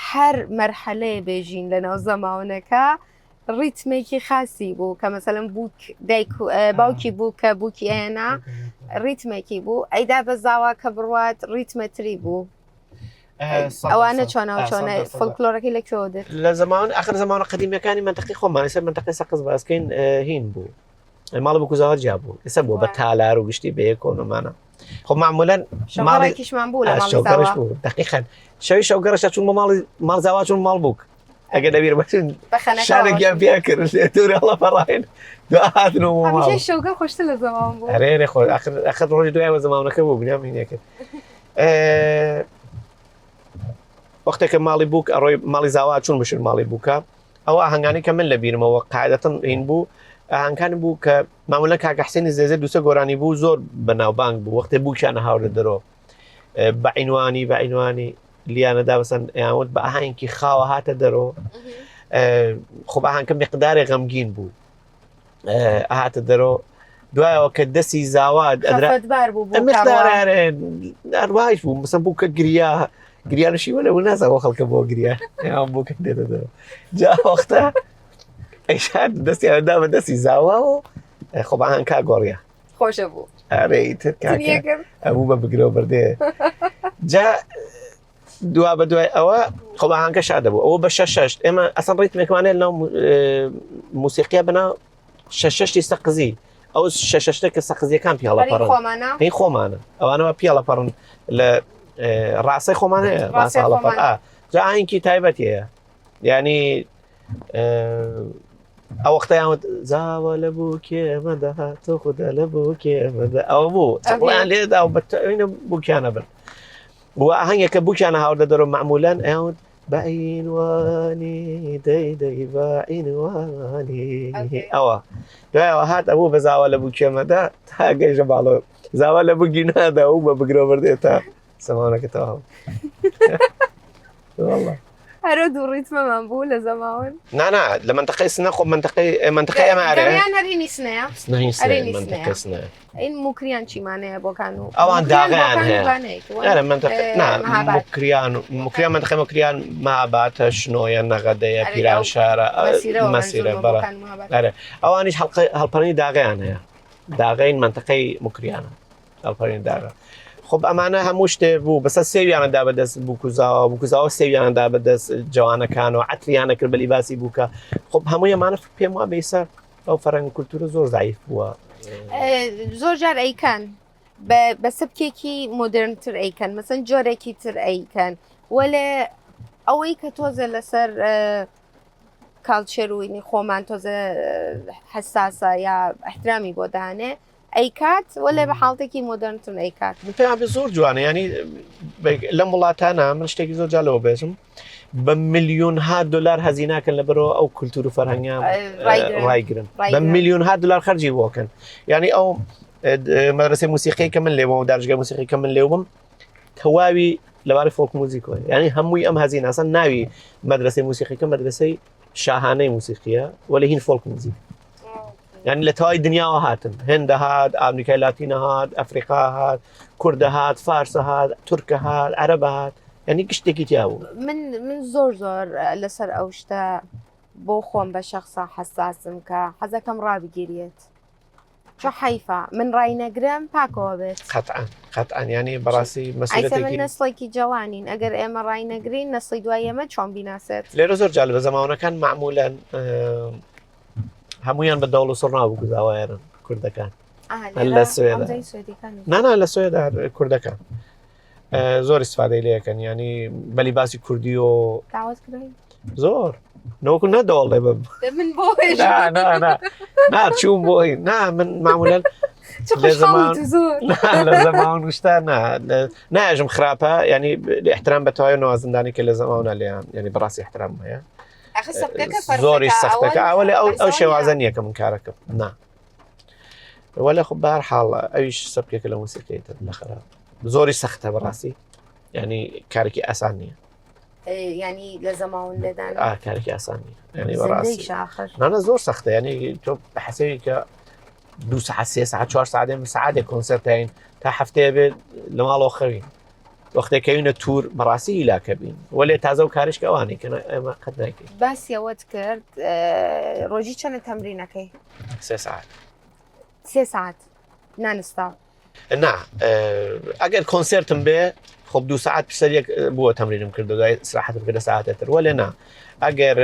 [SPEAKER 1] هەر مەرحەلەیە بێژین لەناو زەماونەکە ڕیتمێکی خاصی بوو کە مەسەلەن باوکی بوو کە بووکی ئێنا ریتمێکی بوو ئەیدا بە زاوا کە بڕوات ریتمەتری بوو ئەوانە چۆنە فۆلکلۆرەکەی لەکوێوە دێت
[SPEAKER 2] لە زەمان ئاخر زەمانە قەدیمیەکانی منتەقەی خۆمان ئێستا منتەقەی سەقز باسکەین هین بوو ماڵ بوو زاوا جیا بوو ئێستا بوو بە تالار و گشتی بەیە کۆنەمانە خۆ معمولەن
[SPEAKER 1] ماڵێکیشمان بوو لە
[SPEAKER 2] شەوگەڕش بوو دقیقەن شەوی شەوگەڕەشە چوون ماڵ زاوا چوون ماڵ بووک ئەگە دەبیر بەچون شارێکیان پیا کرد لێتورە هەڵە پەڕاین دوهاتنەوە
[SPEAKER 1] شەوگە خۆشتر لە زەمان بوو
[SPEAKER 2] ئەرێ خۆ ئەخر ڕۆژی دوایەوە زەمانەکە بوو بنیام هینە کرد وەختێکە ماڵی بووک ئەڕۆی ماڵی زاوا چوون بشن ماڵی بووکە ئەوە ئاهەنگانی کە من لە بیرمەوە قاعدەتەن هین بوو ئاهەنگانی بوو کە معمولەن کاکە حسێنی زێزە دووسە گۆرانی بوو زۆر بەناوبانگ بوو وەختێ بووکیانە هاوردە دەرەوە بەعینوانی لیانەدا بەسەن یاوت بە ئاهەنگی خاوە هاتە دەرەوە خۆ ئاهەنگکە مقدارێ غەمگین بوو هاتە دەرەوە دوایەوە کە دەستی زاوات ئەروایش بوو مەسەن بوو کە گریانشی وەلە نازەوە خەڵکە بۆ گریا بووکە دێتە دەرەوە جا وەختە ئەیشان دەستیانەدا بە دەستی زاوا و خۆ ئاهەنگا گۆڕیا
[SPEAKER 1] خۆشە بوو
[SPEAKER 2] ئەبوو بە بگرەوە بردێ جا دوا بە دوای ئەوە خۆ ئاهەنگە شادە بوو ئەوە بە شەش ئێمە ئەسەن ڕیتمێکمانێت ناو موسیقیە بەناو شەشی سەقزی ئەو شەشتە کە سەقزیەکان پیاڵەپەڕن
[SPEAKER 1] خۆمانە
[SPEAKER 2] هی خۆمانە ئەوانەوە پیاڵەپەڕن لە ڕاستەی خۆمانەیە
[SPEAKER 1] ڕاستەی خۆمان.
[SPEAKER 2] جا ئاینکی تایبەتەیە ینی ئەو وەختەیان زاوە لە بوو کێمەدا تۆ خوددا لە بوو کێمەدا ئەوە بوو چڵیان لێدا و بەتەوینە بووکیانە بن بووە ئاهەنگێکە بووکیانە هاوردە دەرەوە معمولەن ئەوت بەعینوانی دەی بەعینوانی ئەوە دوایەوە هات ئەبوو بە زاوە لە بوو کێمەدا تا گەیژە باڵەوە زاوە لە بگی نادا و بە بگرۆ بردێت تا سەمانەکە تەواو والله
[SPEAKER 1] هەرە دوو ڕیتمەمان بوو لە زەماون
[SPEAKER 2] نا لە منطقەی سنە خۆ منطقەی ئەمارە
[SPEAKER 1] دەریان هەرینی سنەیە
[SPEAKER 2] سنەی منطقەی سنە
[SPEAKER 1] این موکریان چیمانەیە بۆکان و
[SPEAKER 2] ئەوان داغیان هەیە
[SPEAKER 1] هەیە
[SPEAKER 2] مکریان منطقەی مکریان ماباتە شنۆیە نەغەدەیە پیران شارە مەسیرە بەڕە ئەوانیش هەڵپەڕنی داغیان هەیە داغین منطقەی مکریانە هەڵپەڕنی داغە خب ئەمانە هەموو شتێ بوو بەسە سێویانەدا بەدەست بووکوزاوە سێویانەدا بەدەست جوانەکان و عەتریانە کرد بە لیباسی بووکە خب هەمووی ئەمانە پێم وە بەیسە ئەو فەرەنگ کولتورە زۆر زایف بووە
[SPEAKER 1] زۆر جار ئەیکەن بە سبکێکی مۆدرنتر ئەیکەن مەسەن جۆرێکی تر ئەیکەن وەلێ ئەوەی کە تۆزە لەسەر کاڵچێر و خۆمان تۆزە حساسە یا احترامی بۆ دانێ ئەیکات وەلێ بە حاڵتێکی مۆدرنتر ئەیکات
[SPEAKER 2] پێیان بێ زۆر جوانە ینی لەم وڵاتانە من شتێکی زۆر جالەوە بێژم بە ملیۆنها دلار هەزیناکەن لەبەرەوە ئەو کولتور و فەرهەنگیان ڕایگرن بە ملیۆنها دلار خەرجی بۆکەن ینی ئەو مەدرسەی موسیقی کە من لێوە و دارژگای موسیقی کە من لێوم تەواوی لەبارەی فۆلک موزیکۆی ینی هەمووی ئەم هەزینە ئەسەن ناوی مەدرسەی موسیقیکە مەدرسەی شاهانەی موسیقیە وەلە هین فۆلک موزیک يعني لتواي دنيا هاتن هند هاد امريكا لاتينا هاد افريقا هاد كرد هاد فارس هاد ترك هاد عرب هاد يعني قشتێکی تیاو
[SPEAKER 1] من زۆر لەسەر ئەو شتە بۆ خۆم بە شخصا حساسم کە حەزەکەم ڕابگیرێت چۆ حیفە من ڕای نەگرم پاکەوە بێت
[SPEAKER 2] قەتعاً ینی بەڕاستی مەسئولەتێکی
[SPEAKER 1] نەسڵێکی جوانین ئەگەر ئێمە ڕای نەگرین نەسڵی دوای ئێمە چۆن بیناسێت
[SPEAKER 2] لێرە زۆر جالبە زەماوەنەکان معمولەن هەمویان بە دەوڵ و سڕ نابوو گوزاوایەرن کوردەکان لە سوێدا نانا لە سوێدا کوردەکان زۆر استفادەی لەکەن ینی بەلی باسی کوردی و زۆر نەوەکو نەدەوڵێ ناچوون بۆی من معمولەن لە زەماون شتا ناژم خراپە ینی احترام بەتەواوی نوازندانی کە لە زەماونە لێیان ینی بەڕاستی احترام هەیە زۆری سەختەکە ئەوە ئەو شێوازە نییە کە من کارەکەم نا وەلە خب بەهەر حاڵ ئەویش سەبکێکە لە موسیقیتر لەخرا زۆری سەختە بەڕاستی ینی کارێکی ئاسان نییە
[SPEAKER 1] ینی لە زەماون لێدان
[SPEAKER 2] کارێکی ئاسان نییە ینی بەڕاستی نانە زۆر سەختە ینی تۆ بە حەسەبی کە 2 ساعت 3 ساعت 4 ساعت ساعتێک کۆنسەرتین تا هەفتەیە بێت لە ماڵەوە خەوین وەختێکەوینە توور بەڕاستی هیلاکە بین وەلێ تازە و کارشکە ئەوانەی کە ئێمە قەت ناکەین
[SPEAKER 1] باسیەوەت کرد ڕۆژی چەندە تەمرینەکەی
[SPEAKER 2] 3 ساعت
[SPEAKER 1] 3 ساعت نانستا
[SPEAKER 2] نا ئەگەر کۆنسرتم بێ خب 2 ساعت پسەریەک بووە تەمرینم کرد دوای سراحەتم کردە ساعتێتر وەلێ نا ئەگەر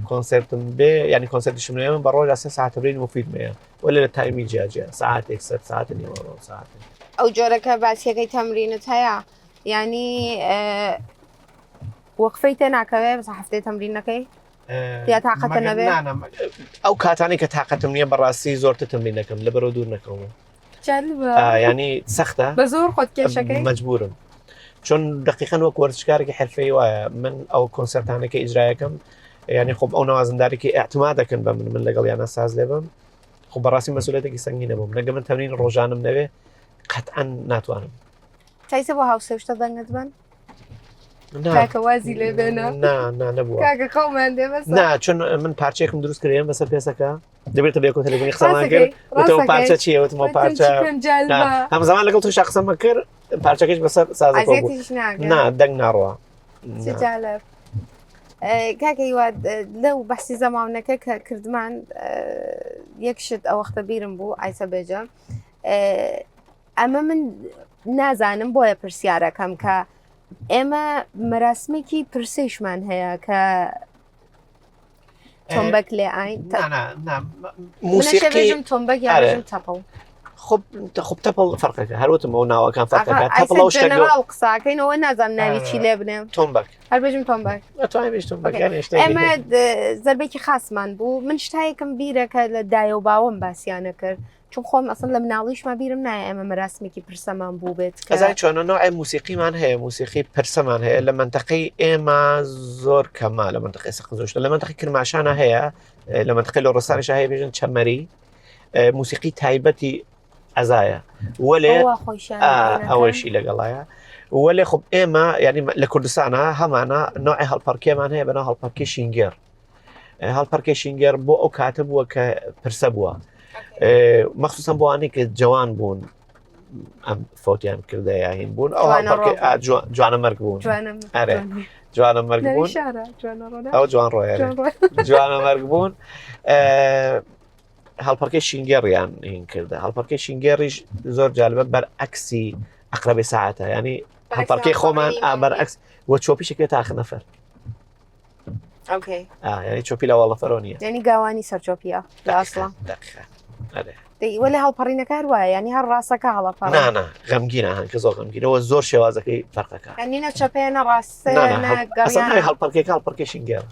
[SPEAKER 2] کۆنسرتم بێ ینی کۆنسرتی شنوێ من بە ڕۆژ 3 ساعت تەمرین مفیدمەیە وەلێ لە تایمی جیاجیا ساعتێک 100 ساعت نیوە ساعت
[SPEAKER 1] ئەو جۆرەکە باسیەکەی تەمرینت هەیە ینی وەقفەی تێ ناکەوێ بەس هەفتەی تەمرینەکەی یا تااقەتە نەبێ
[SPEAKER 2] ئەو کاتانی کە تااقەتم نییە بەڕاستی زۆرتە تەمرینەکەم لە بەرەو دوور نەکەمە ینی سەختە
[SPEAKER 1] بە زۆر خۆت کێشەکەی
[SPEAKER 2] مەجبورم چۆن دقیقەن وەک وەرزشکارێکی حرفەی وایە من ئەو کۆنسەرتانەکە ئیجرایەکەم ینی خۆب ئەو نەوازندارێکی ئاعتماد دەکەن بە من لەگەڵ یانە ساز لێ بم خۆ بەڕاستی مەسئولەتێکی سەنگینە بووم نەگە من تەمرین ڕۆژانم نەوێ قەتعەن ناتوانم
[SPEAKER 1] چایسە بۆ هاوسێشتە دەنگت بن کاکە وازی لێ بێنە
[SPEAKER 2] نەبووە
[SPEAKER 1] کاکە خەومان دێ بەس
[SPEAKER 2] چۆن من پارچێکم دروست کردێن بەسەر پێسەکە دەبێتە بێکۆ تەلەفۆنی قسەمان کرد وتەوە پارچە چییە وتمەوە پارچە هەم زەمان لەگەڵ توش قسەمە کرد پارچەکەش بەسەر سازەکە دەنگ ناڕوە
[SPEAKER 1] کاکە هیواد لەو بەحسی زەماونەکە کە کردمان یەکشت ئەو وەختە بیرم بوو ئایسە بێجە ئەمە من نازانم بۆیە پرسیارەکەم کە ئێمە مەراسمێکی پرسەیشمان هەیە کە تۆمبەک لێ ئاین
[SPEAKER 2] موسیقی
[SPEAKER 1] تۆمبەک یاژم تەپڵ
[SPEAKER 2] خب تەپڵ فەرقەکە هەروتم ئەو ناوەکان فەرقەکە تەپڵ ئەو شتێک
[SPEAKER 1] قساکەینەوە نازانم ناوی چی لێ بنێم
[SPEAKER 2] تۆمبەک
[SPEAKER 1] هەر بێژم تۆمبەک ئێمە زەربێکی خاسمان بوو من شتایەکم بیرەکە لە دایە و باوەم باسییانە کرد چون خۆم ئەسن لە مناڵیشما بیرم نایە ئێمە مەراسمێکی پرسەمان بوو بێت
[SPEAKER 2] ئەزای چۆنە نوعی موسیقیمان هەیە موسیقی پرسەمان هەیە لە منتەقەی ئێمە زۆر کەما لە منتەقەی سەقزۆشتە لە منتەقەی کرماشانە هەیە لە منتەقەی لە ڕۆستانیشە هەیە بێژن چەمەری موسیقی تایبەتی ئەزایە وەلێ ئەوەشی لەگەڵایە وەلێ خب ئێمە ینی لە کوردستانە هەمانە نوعی هەڵپەرکێمان هەیە بەناو هەڵپەرکی شینگێر هەڵپەرکی شینگێر بۆ ئەو کاتە بووە کە پرسە بووە مەخصوصن بۆوانی کە جوان بوون ئەم فۆتیان کردە یاهین بوون ئەو جوانە مەرگ بوون جوانە مەرگ بوون ئەو جوان ڕۆیە جوانە مەرگ بوون هەڵپەرکەی شینگێڕیان هین کردە هەڵپەرکەی شینگێڕیش زۆر جالبە بەرعەکسی ئەقرەبی ساعتە ینی هەڵپەرکەی خۆمان بەرعەکس وە چۆپیشێکی تاخ نەفەر ینی چۆپی لە وەڵەفەرۆ نیە
[SPEAKER 1] ینی گاوانی سەرچۆپیە لە ئاسڵا وەلی هەڵپەڕینەکە وایە ینی هەر ڕاستەکە هەڵەپەڕ
[SPEAKER 2] غەمگینە هەن کە زۆر غەمگینەوە زۆر شێوازەکەی فەرقەکە
[SPEAKER 1] ینی نەچەپێنە ڕاستە
[SPEAKER 2] هەڵپەرکێکە هەڵپەرکەی شینگێڕ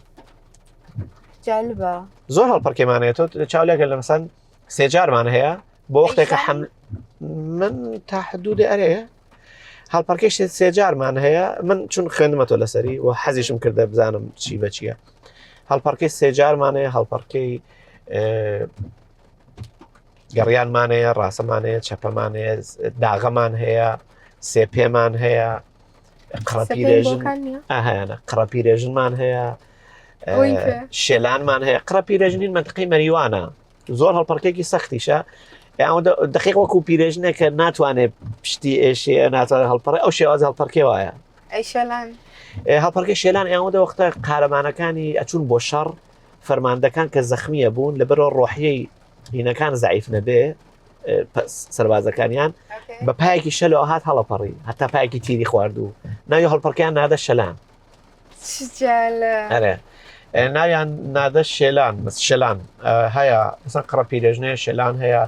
[SPEAKER 1] جالبە
[SPEAKER 2] زۆر هەڵپەرکێمانێت تۆ چاولێکە لە مەسەن سێجارمان هەیە بۆ وەختێکە من تا حدودی ئەرێ هەڵپەرکەی سێجارمان هەیە من چون خوێندمەتۆ لەسەری و حەزیشم کردە بزانم چی بە چییە هەڵپەرکەی سێجارمان هەیە هەڵپەرکەی گەڕیانمانەیە ڕاستەمانەیە چەپەمانەیە داغەمان هەیە سێپێمان هەیە قڕەپیرێژنمان هەیە شێلانمان هەیە قڕەپیرێژنین منتقی مەریوانە زۆر هەڵپەرکێکی سەختیشە دقیق وەکو پیرێژنێک کە ناتوانێت پشتی ئێشێ ناتوانێت هەڵپەڕێ ئەو شێوازە هەڵپەرکێ وایە هەڵپەرکەی شێلان ئێوەدە وەختە قارەمانەکانی ئەچون بۆ شەڕ فەرماندەکان کە زەخمیە بوون لەبەرەوە ڕۆحیەی هینەکان زعیف نەبێ سەربازەکانیان بە پایەکی شەلەوە هات هەڵەپەڕی هەتا پایەکی تیری خواردوو ناوی هەڵپەرکیان نادە شەلان ناویان نادە شێلان هەیە مثلا قڕەپیرێژنەیە شێلان هەیە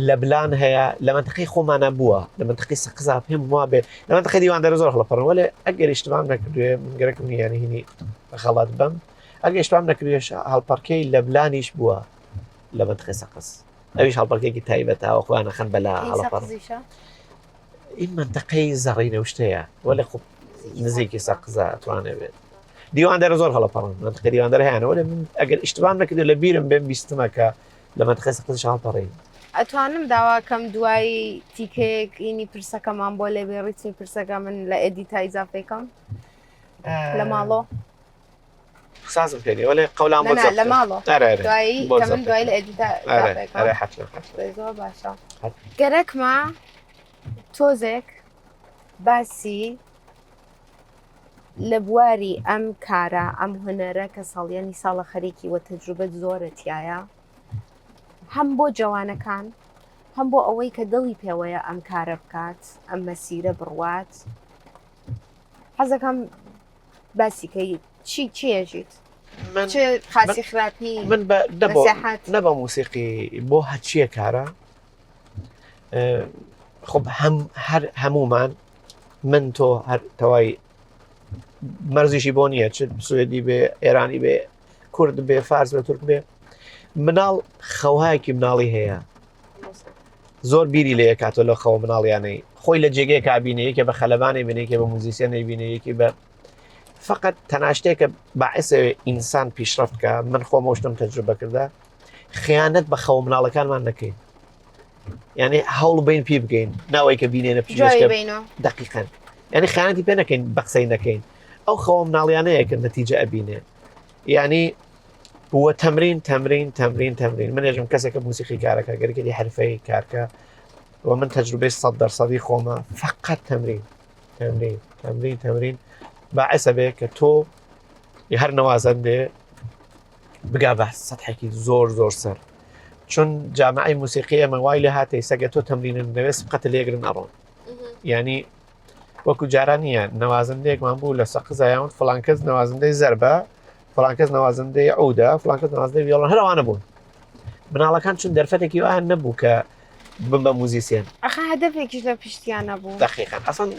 [SPEAKER 2] لەبلان هەیە لە منتەقەی خۆمانە بووە لە منتەقەی سەقزا پێم وا بێ لە منتەقەی دیواندەرە زۆر هەڵەپەڕن وەلێ ئەگەر ئیشتبام نەکردوێ من گەرەکم یانی هینی خەڵات بم ئەگەر ئیشتبام نەکردوێ هەڵپەرکەی لەبلانیش بووە لە منتەقەی سەقز ئەویش هەڵپەرکێکی تایبەتە ئەوخوانە خەن بەلا هەڵەپەڕ این منتەقەی زەڕینە شتەیە وەلێ خۆ نزیکی سەقزا توانێ بێت دیواندەرە زۆر هەڵەپەڕن منتەقەی دیواندەر هەیەە وەلێ من ئەگەر ئیشتبام نەکردو لە بیرم بێم بیستمەکە لە منتەقەی سەقزش هەڵپەڕین
[SPEAKER 1] ئەتوانم داواکەم دوای تیکێک ئینی پرسەکەمان بۆ لێ بێ ڕیتمی پرسەکە من لە ئێدیتا ئیزافێکم لە ماڵۆ
[SPEAKER 2] سازم پێنی وەلێ قەولان بۆ
[SPEAKER 1] لە ماڵۆ دوای لە ئێدیتا زۆر باشە گەرەکمە تۆزێک باسی لە بواری ئەم کارە ئەم هونەرە کە ساڵیانی ساڵە خەریکی وە تەجروبەت زۆرەتیایە هەم بۆ جوانەکان هەم بۆ ئەوەی کە دڵی پێوەیە ئەم کارە بکات ئەم مەسیرە بڕوات حەزەکەم باسیکەی چێژیت خاسی خراپی
[SPEAKER 2] من نەبە موسیقی بۆ هەچیە کارە خب هەمومان من تۆ هەر تەوای مەرزیشی بۆ نییە چ سوێدی بێ ئێرانی بێ کورد بێ فارس بێ تورک بێ مناڵ خەوهایەکی مناڵی هەیە زۆر بیری لێ کاتۆ لە خەوە مناڵیانەی خۆی لە جێگەیە کابینەیەکە بە خەلەبانی بینێکی بە موزیسیانەی بینەیەکی بە فقط تەناشتێکە باعث ئینسان پیشرفت کە من خۆمەشتم تەجروبە کردە خیانەت بە خەوە مناڵەکانمان نەکەین یعنی هەوڵ بین پێ بگەین ناوەی کە بینێنە دقیقەن یعنی خیانەتی پێ نەکەین بە قسەی نەکەین ئەو خەوە مناڵیانەیە کە نەتیجە ئەبینێ یعنی هو تمرين من يجم كسك موسيقي كاركا قريكي حرفي كاركا ومن تجربة 100% خوما فقط تمرين باعث بك تو يهر نوازن دي بقى بحث سطحكي زور سر چون جامعة موسيقية موايلة هاتي سقطو تمرين النفس فقط اللي يقرن أرون يعني وەکو جارانیە نەوازندێک مان بوو لە سەقزایان فڵان کەس نەوازندەی زەربە فلان کەس نوازندەی عودا فلان کەس نوازندەی ڤیۆڵۆن هەروانە بوون مناڵەکان چون دەرفەتێکی ئەویان نەبوو کە بم بە موزیسیان
[SPEAKER 1] ئەخە هەدەفێکیش لە پشتیانە بوو
[SPEAKER 2] دقیقاً ئەسڵ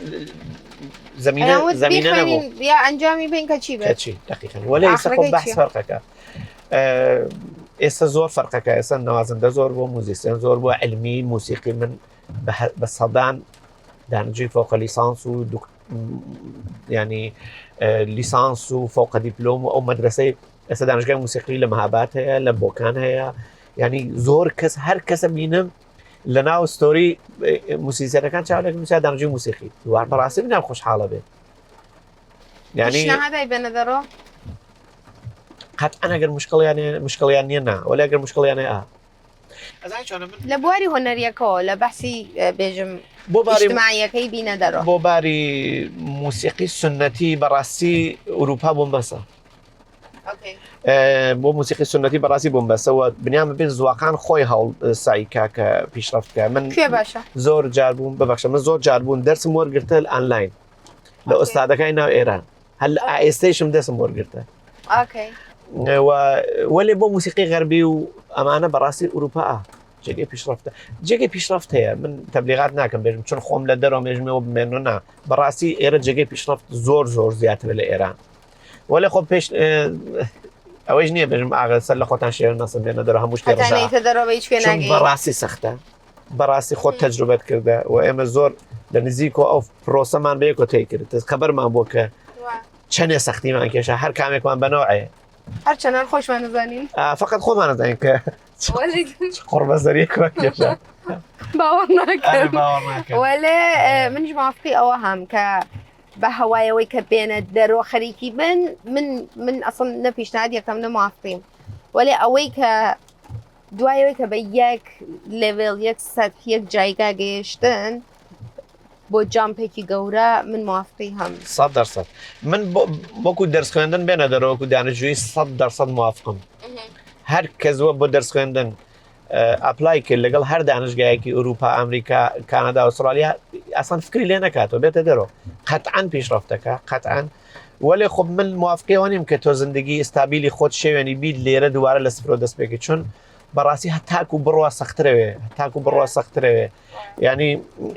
[SPEAKER 2] زەمینە نەبوو
[SPEAKER 1] یا ئەنجامی بین کە چی بێت
[SPEAKER 2] کەچی دقیقاً وەلێ ئێستا خۆ بەحس فەرقەکە ئێستا زۆر فەرقەکە ئێستا نوازندە زۆر بۆ موزیسیان زۆر بۆ علمی موسیقی من بە سەدان دانجوی فوق لیسانس و ینی لیسانس و فوق دیپلۆم و ئەو مەدرسەی ئێستا دانشگای موسیقی لە مەهاباد هەیە لە بۆکان هەیە ینی زۆر کەس هەر کەسە بینم لە ناو ستۆری موسیسیەکان چاوێک نووسیا دانجوی موسیقی دوار بەڕاستی بنام خۆشحاڵە بێت ینی
[SPEAKER 1] پیشنهادای بێنە دەرەوە
[SPEAKER 2] قەتعەن ئەگەر مشکڵیان نییە نا وەلا ئەگەر مشکڵیانێ
[SPEAKER 1] لە بواری هۆنەریەکەەوە لە بەحسی بێژم اجتماعیەکەی بینە دەرەوە
[SPEAKER 2] بۆ باری موسیقی سنەتی بەڕاستی ئوروپا بۆم بەسە بۆ موسیقی سنەتی بەڕاستی بۆم بەسەوە بنیامە بێت زواقان خۆی هەڵ سایکا کە پیشرەفتکە من
[SPEAKER 1] کوێ باشە
[SPEAKER 2] زۆر جار بووم ببەخشە من زۆر جار بوون دەرسم وەرگرتە ئانلاین لە ئۆستادەکانی ناو ئێران هەل ئێستەیشم دەسم وەرگرتە وەلێ بۆ موسیقی غەربی و ئەمانە بەڕاستی ئوروپا جێگەی پیشرەفتە جێگەی پیشرەفت هەیە من تەبلیغات ناکەم بێژم چون خۆم لە دەرەوە مێژمەوە بمێنەوە نا بەڕاستی ئێرە جێگەی پیشرەفت زۆر زۆر زیاترە لە ئێران وەلێ خۆ پێش ئەوەش نییە بێژم ئاغا سەر لە خۆتان شێر نەسم بێنە دەرە هەموو شتێ بەڕاستی سەختە بەڕاستی خۆت تەجروبەت کردە و ئێمە زۆر لە نزیکۆ ئەو پرۆسەمان بە یەکۆ تێی کرد خەبەرمان بۆ کە چەندێ سەختیمان کێشە هەر کامێکمان بەنەوەیە
[SPEAKER 1] هەرچەنان خۆشمان نزانین
[SPEAKER 2] فقط خۆمان نزانین کە قڕ بەزەریەکە کێشە
[SPEAKER 1] باوەڕ ناکەم وەلێ منیش مافقی ئەوە هەم کە بە هەوایەوەی کە بێنە دەرەوە خەریکی بن من ئەسڵ نەپیشنهاد یەکەم نەمافقیم وەلێ ئەوەی کە دوایەوەی کە بە یەک لێڤڵ یەک سەد یەک جایگا گەیشتن بۆ جامپێکی گەورە من موافقی هەم
[SPEAKER 2] 100% من بۆکو دەرس خوێندن بێنە دەرەوەکو دانیشتووی 100% موافقم هەر کەسوە بۆ دەرس خوێندن ئەپلای کرد لەگەڵ هەر دانشگایەکی ئوروپا ئەمریکا کانادا ئوسترالیا ئەسان فکری لێ نەکاتەوە بێتە دەرەوە قەتعەن پیشرەفتەکە قەتعەن وەلێ خۆ من موافقەوە نیم کە تۆ زندگی ئستابیلی خۆت شێوێنی بیت لێرە دووارە لە سفرۆ دەست پێکی چون بەڕاستی هەتاکو بڕوا سەخترەوێ تاکو بڕوا سەخترەوێ ینی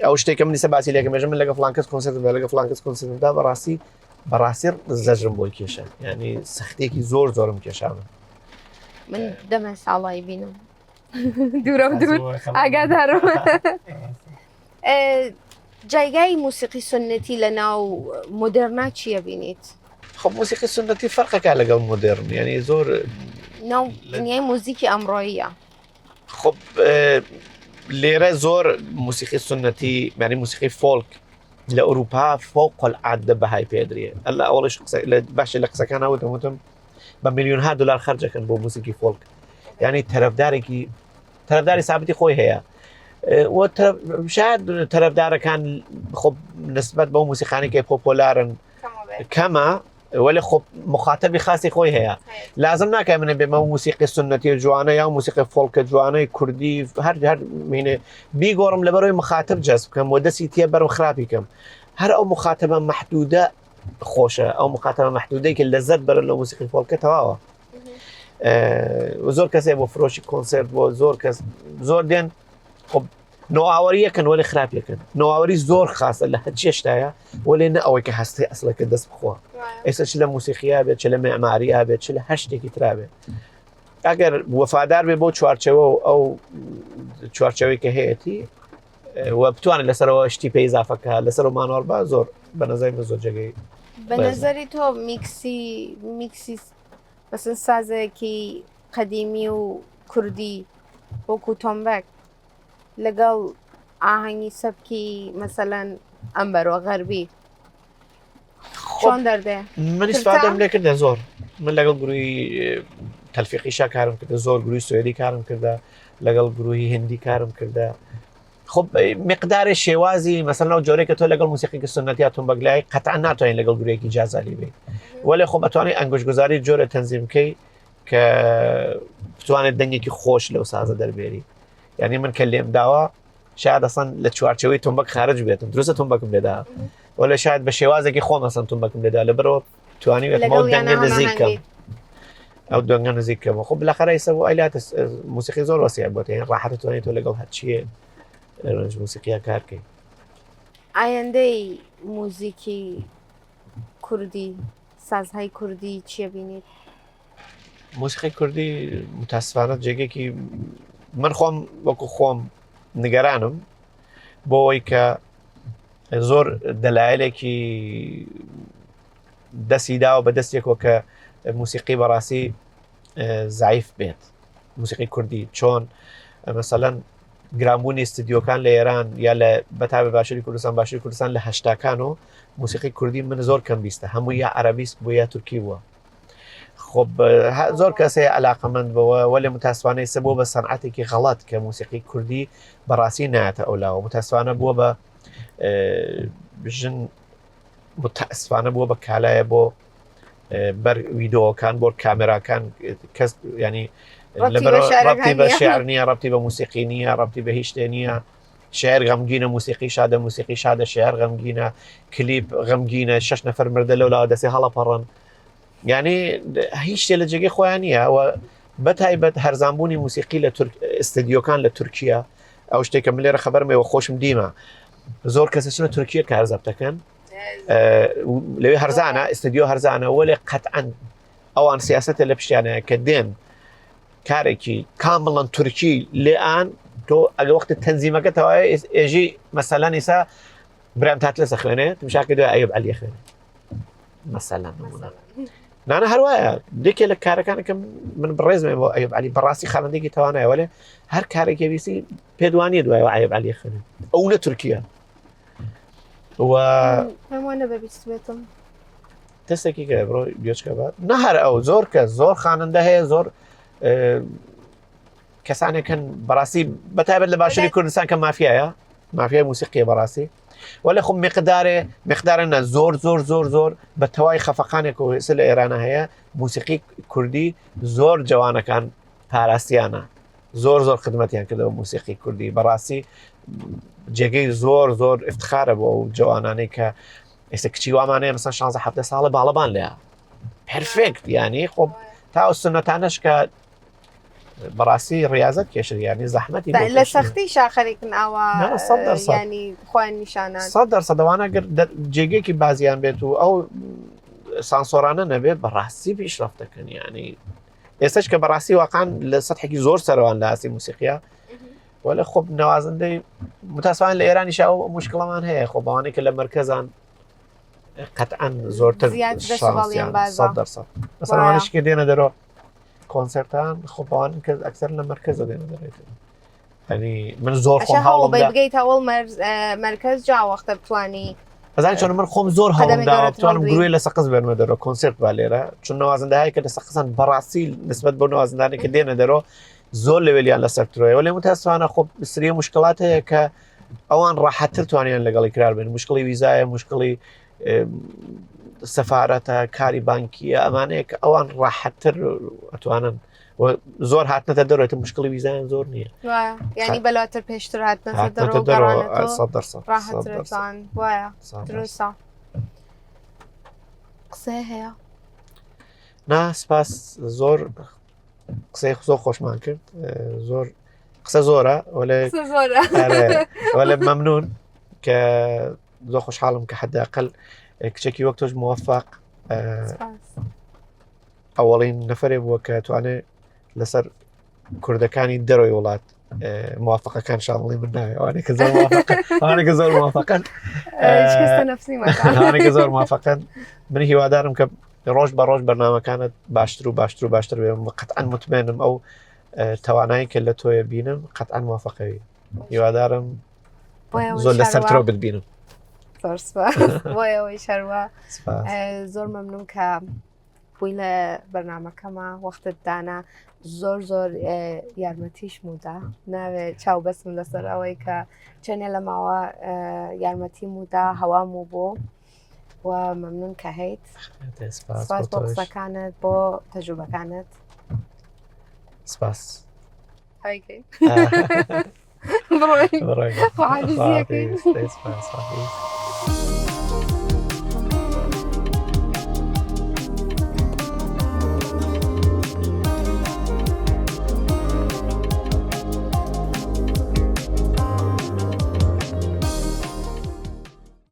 [SPEAKER 2] ئەو شتێکم نیسە باسی لێکە مێژم من لەگە فلانکەس کۆنسرتدا لەگە فلانکەس کۆنسرتدا بەڕاستی زەژم بۆی کێشە ینی سەختێکی زۆر زۆرم کێشانە
[SPEAKER 1] من دەمە ساڵایی بینم دوورە دوور ئاگادارم جایگای موسیقی سنەتی لە ناو مۆدێرنا چییە بینیت؟
[SPEAKER 2] خب موسیقی سنەتی فەرقەکە لەگەڵ مۆدێرن ینی زۆر
[SPEAKER 1] ناو دنیای موزیکی ئەمڕۆییە
[SPEAKER 2] خب لێرە زۆر موسیقی سنەتی ینی موسیقی فۆلک لە ئوروپا فوق العادە بەهای پێدرێ ئەلا ئەوڵش باشە لە قسەکانەوە دەموتم بە میلیۆنها دلار خەرجەکەن بۆ موسیقی فۆلک ینی تەرەفداری سابتی خۆی هەیە شاید تەرەفدارەکان خۆ نسبەت بەو موسیقانێکی پۆپۆلارن کەمە وەلی خۆ مخاتەبی خاصی خۆی هەیە لازم ناکە منە بێمە موسیقی سنەتی جوانە یا موسیقی فۆلکە جوانەی کوردی هەر مینێ بیگۆڕم لەبەرەوەی مخاتب جەزب بکەم و دەستی تێ بەرم خراپی کەم هەر ئەو مخاتبە مەحدودە خۆشە ئەو مخاتبە مەحدودەی کە لەزەت بەرن لە موسیقی فۆلکە تەواوە زۆر کەسێ بۆ فرۆشی کۆنسرت بۆ زۆر کەس زۆر دێن نۆئاوەریەکەن وەلی خراپیەکەن نۆئاوەری زۆر خاصە لە هەرچی شتایە وەلێ نە ئەوەی کە هەستی ئەسڵەکە دەست بخۆ ئێستا چ لە موسیقیا بێت چ لە مێعماریە بێت چ لە هەر شتێکی ترابێت ئەگەر وەفادار بێ بۆ چوارچەوە و ئەو چوارچەوەی کە هەیەی و بتوانێت لەسەرەوە شتی پێ ئیزافەکە لەسەر و مانۆڕبا زۆر بە نەزای من زۆر جێگەی
[SPEAKER 1] بە نەزەری تۆ میکسی بەسن سازێکی قەدیمی و کوردی وەکو تۆمبەک لەگەڵ ئاهەنگی سەبکی مەسەلەن ئەمبەرۆ غەربی چۆن دەردێ؟
[SPEAKER 2] من ئیسفادەم لێ کردە زۆر من لەگەڵ گروهی تەلفیقیشا کارم کردە زۆر گروهی سوێدی کارم کردە لەگەڵ گروهی هندی کارم کردە خب مقداری شێوازی مەسەلەن ئەو جۆرەی کە تۆ لەگەڵ موسیقی سنەتی تۆمبەکلای قەتعەن ناتوانین لەگەڵ گروهێکی جازالی بێت وەلێ خۆ بەتوانێت ئەنگۆشتگوزاری جۆرە تەنزیم بکەی کە بتوانێت دەنگێکی خۆش لەو سازە دەربێری یعنی من کە لێم داوە شاید ئەسڵەن لە چوارچەوەی تۆمبەک خارج بێتم دروستە تۆمبەکم لێدا وەلێ شاید بە شێوازێکی خۆم ئەسڵەن تۆمبەکم لێدا لەبەرەوە توانیوێت دەنگێ نزیک بکەم ئەو دەنگە نزیکەوە خۆ بالاخره ئێستا بۆ ئەیلاتە موسیقی زۆر وەسیع بۆتە یان ڕاحەت دەتوانێت تۆ لەگەڵ هەرچیە ڕەنج موسیقیە کار بکەیت.
[SPEAKER 1] ئایندەی موزیکی کوردی سازهای کوردی چیە بینیت؟
[SPEAKER 2] موسیقی کوردی متاسفانە جێگێکی من خۆم وەکو خۆم نیگەرانم بۆ ئەوەی کە زۆر دەلایلێکی دەستی داوە بە دەستێکەوە کە موسیقی بەڕاستی زعیف بێت موسیقی کوردی چۆن مەسەلەن گرانبوونی استودیۆکان لە ئێران یا لە بەتابە باشووری کوردستان باشووری کوردستان لە هەشتاکان و موسیقی کوردی من زۆر کەم بیستە هەموو یا عەرەبیست بوو یا تورکی بووە. خۆ زۆر کەسەیە عەلاقەمەند بەوە وەلێ متاسفانە ئێستا بۆ بە سەنعەتێکی غەڵەت کە موسیقی کوردی بەڕاستی نایەتە ئەولاوە متاسفانە بووە بە ژن متاسفانە بووە بە کالایە بۆ بەر ویدۆکان بۆ کامێراکان کەس ینی ڕەبتی بە شێعر نییە ڕەبتی بە موسیقی نییە ڕەبتی بە هیچ شتێ نییە شێعر غەمگینە موسیقی شادە شێعر غەمگینە کلیپ غەمگینە 6 نەفەر مردە لەولاوە دەسێ هەڵەپەڕن یعنی هیچ شتێ لە جێگەی خۆیان نییە ئەوە بەتایبەت هەرزانبوونی موسیقی لە ئستدیۆکان لە تورکیا ئەو شتێکە من لێرە خەبەرمەوە خۆشم دیمە زۆر کەسە چونە تورکیا کارزەب دەکەن لەوێ هەرزانە ئستدیۆ هەرزانە وەلێ قەتعەن ئەوان سیاسەتە لە پشتیانەیە کە دێن کارێکی کامڵەن تورکی لێئان تۆ ئەگە وەختە تەنزیمەکە تەواوی ئێژی مەسەلەن ئیسا برام تاتلەسە خوێنێ تمشاکە دوای ئەیوب عەلیە خوێنێ مەسەلەن نانە هەروایە دێکێ لە کارەکانەکە من بڕێزمێ بۆ ئەیوب عەلی بەڕاستی خاڵندێکی توانایە وەلێ هەر کارێکی ویسی پێدوانیە دوایەوە ئەیوب عەلیە خوێنێ ئەو نە تورکیە
[SPEAKER 1] هەمووانە بەبیست بێتم
[SPEAKER 2] تەستێکی کە بڕۆ گوێچکە بات نە هەر ئەو زۆر کەس زۆر خواننده هەیە زۆر کەسانێکن بەڕاستی بەتایبەت لە باشووری کوردستان کە مافیای موسیقیە بەڕاستی وەلێ خۆ مقدارە زۆر زۆر زۆر زۆر بە تەواوی خەفەقانێک و لە ئێرانە هەیە موسیقی کوردی زۆر جوانەکان پاراستیانە زۆر زۆر خدمەتیان کردەوە موسیقی کوردی بەڕاستی جێگەی زۆر زۆر افتخارە بۆ ئەو جوانانەی کە ئێستا کچی وامانەیە مەسەن 16 ساڵە باڵەبان لێە پرفێکت ینی خۆ تا سنەتانەش کە بەڕاستی ڕاضەت کێشر ینی زەحمەتی
[SPEAKER 1] لە سەختی شاخەرێکن ئەوە ینی خۆیان نیشانان 100%
[SPEAKER 2] دەوانە جێگەیەکی بازیان بێت و ئەو سانسۆرانە نەبێت بەڕاستی پیشرەفت دەکەن ینی ئێستاش کە بەڕاستی واقعان لە سەتحێکی زۆر سەروان لە ئاسی موسیقیە وەلە خۆ نەوازندەی متاسفانە لە ئێرانیش ئەو مشکڵەمان هەیە خۆ بەوانەی کە لە مەرکەزان قەتعەن زۆرتر 100% مەسەڵانشکە دێنە دەرەوە کۆنسەرتان خۆپان کە ئەکسەر لە مەرکەزە دێنە دەڕێت ینی من زۆر خۆم هەوڵم
[SPEAKER 1] بگەیت هەوڵ مەرکەز جاوەختە بتوانی
[SPEAKER 2] بەزانین چۆن من خۆم زۆر هەوڵمدا بتوانم گروێ لە سەقز بێنمە دەرەوە کۆنسرت با لێرە چون نەوازندەهایی کە لە سەقزان بەڕاستی نسبەت بۆ نەوازندانی کە دێنە دەرەوە زۆر لەوێلیان لەسەر ترۆیەوە لێ متاسفانە خۆ سریە مشکلات هەیە کە ئەوان ڕاحەتتر توانیان لەگەڵی کرار بێن مشکڵی ویزایە مشکڵی سەفارەتە کاری بانکیە ئەمانەیە کە ئەوان ڕاحەتتر ئەتوانن زۆر هاتنەتە دەڕێتە مشکڵی ویزایان زۆر نییە
[SPEAKER 1] ینی بەلاتر پێشتر هاتنەتە ڕاحەتتان وایە درۆسە قسە هەیە
[SPEAKER 2] نا سپاس زۆر قسەی زۆر خۆشمان کرد زۆر قسە زۆرە وەلێ مەمنون کە زۆر خۆشحاڵم کە حداقل کچێکی وەک تۆش موفق ئەوەڵین نەفرێ بووە کە توانێت لەسەر کوردەکانی دەرەوەی وڵات موافقەکان شاڵی من ناوێ ئەوانێکە زۆر موافقن ئەوانێکە زۆر موافقن من هیوادارم کە ڕۆژ بە ڕۆژ بەرنامەکانت باشتر و باشتر و باشتر بێ قەتعەن مطمئنم ئەو توانایی کە لە تۆیە بینم قەتعەن موافقەوی هیوادارم زۆر لەسەرترۆ بتبینم
[SPEAKER 1] بۆیەوەی شەروە زۆر مەمنون کە بووی لە بەرنامەکەمە وەختت دانا زۆر زۆر یارمەتیش مودا ناوێت چاو بەسم لەسەر ئەوەی کە چەنێ لە ماوە یارمەتی مودا هەوام و بۆ و مەمنون کە هەیت سپاس بۆ قسەکانت بۆ تەجروبەکانت
[SPEAKER 2] سپاس
[SPEAKER 1] بڕۆی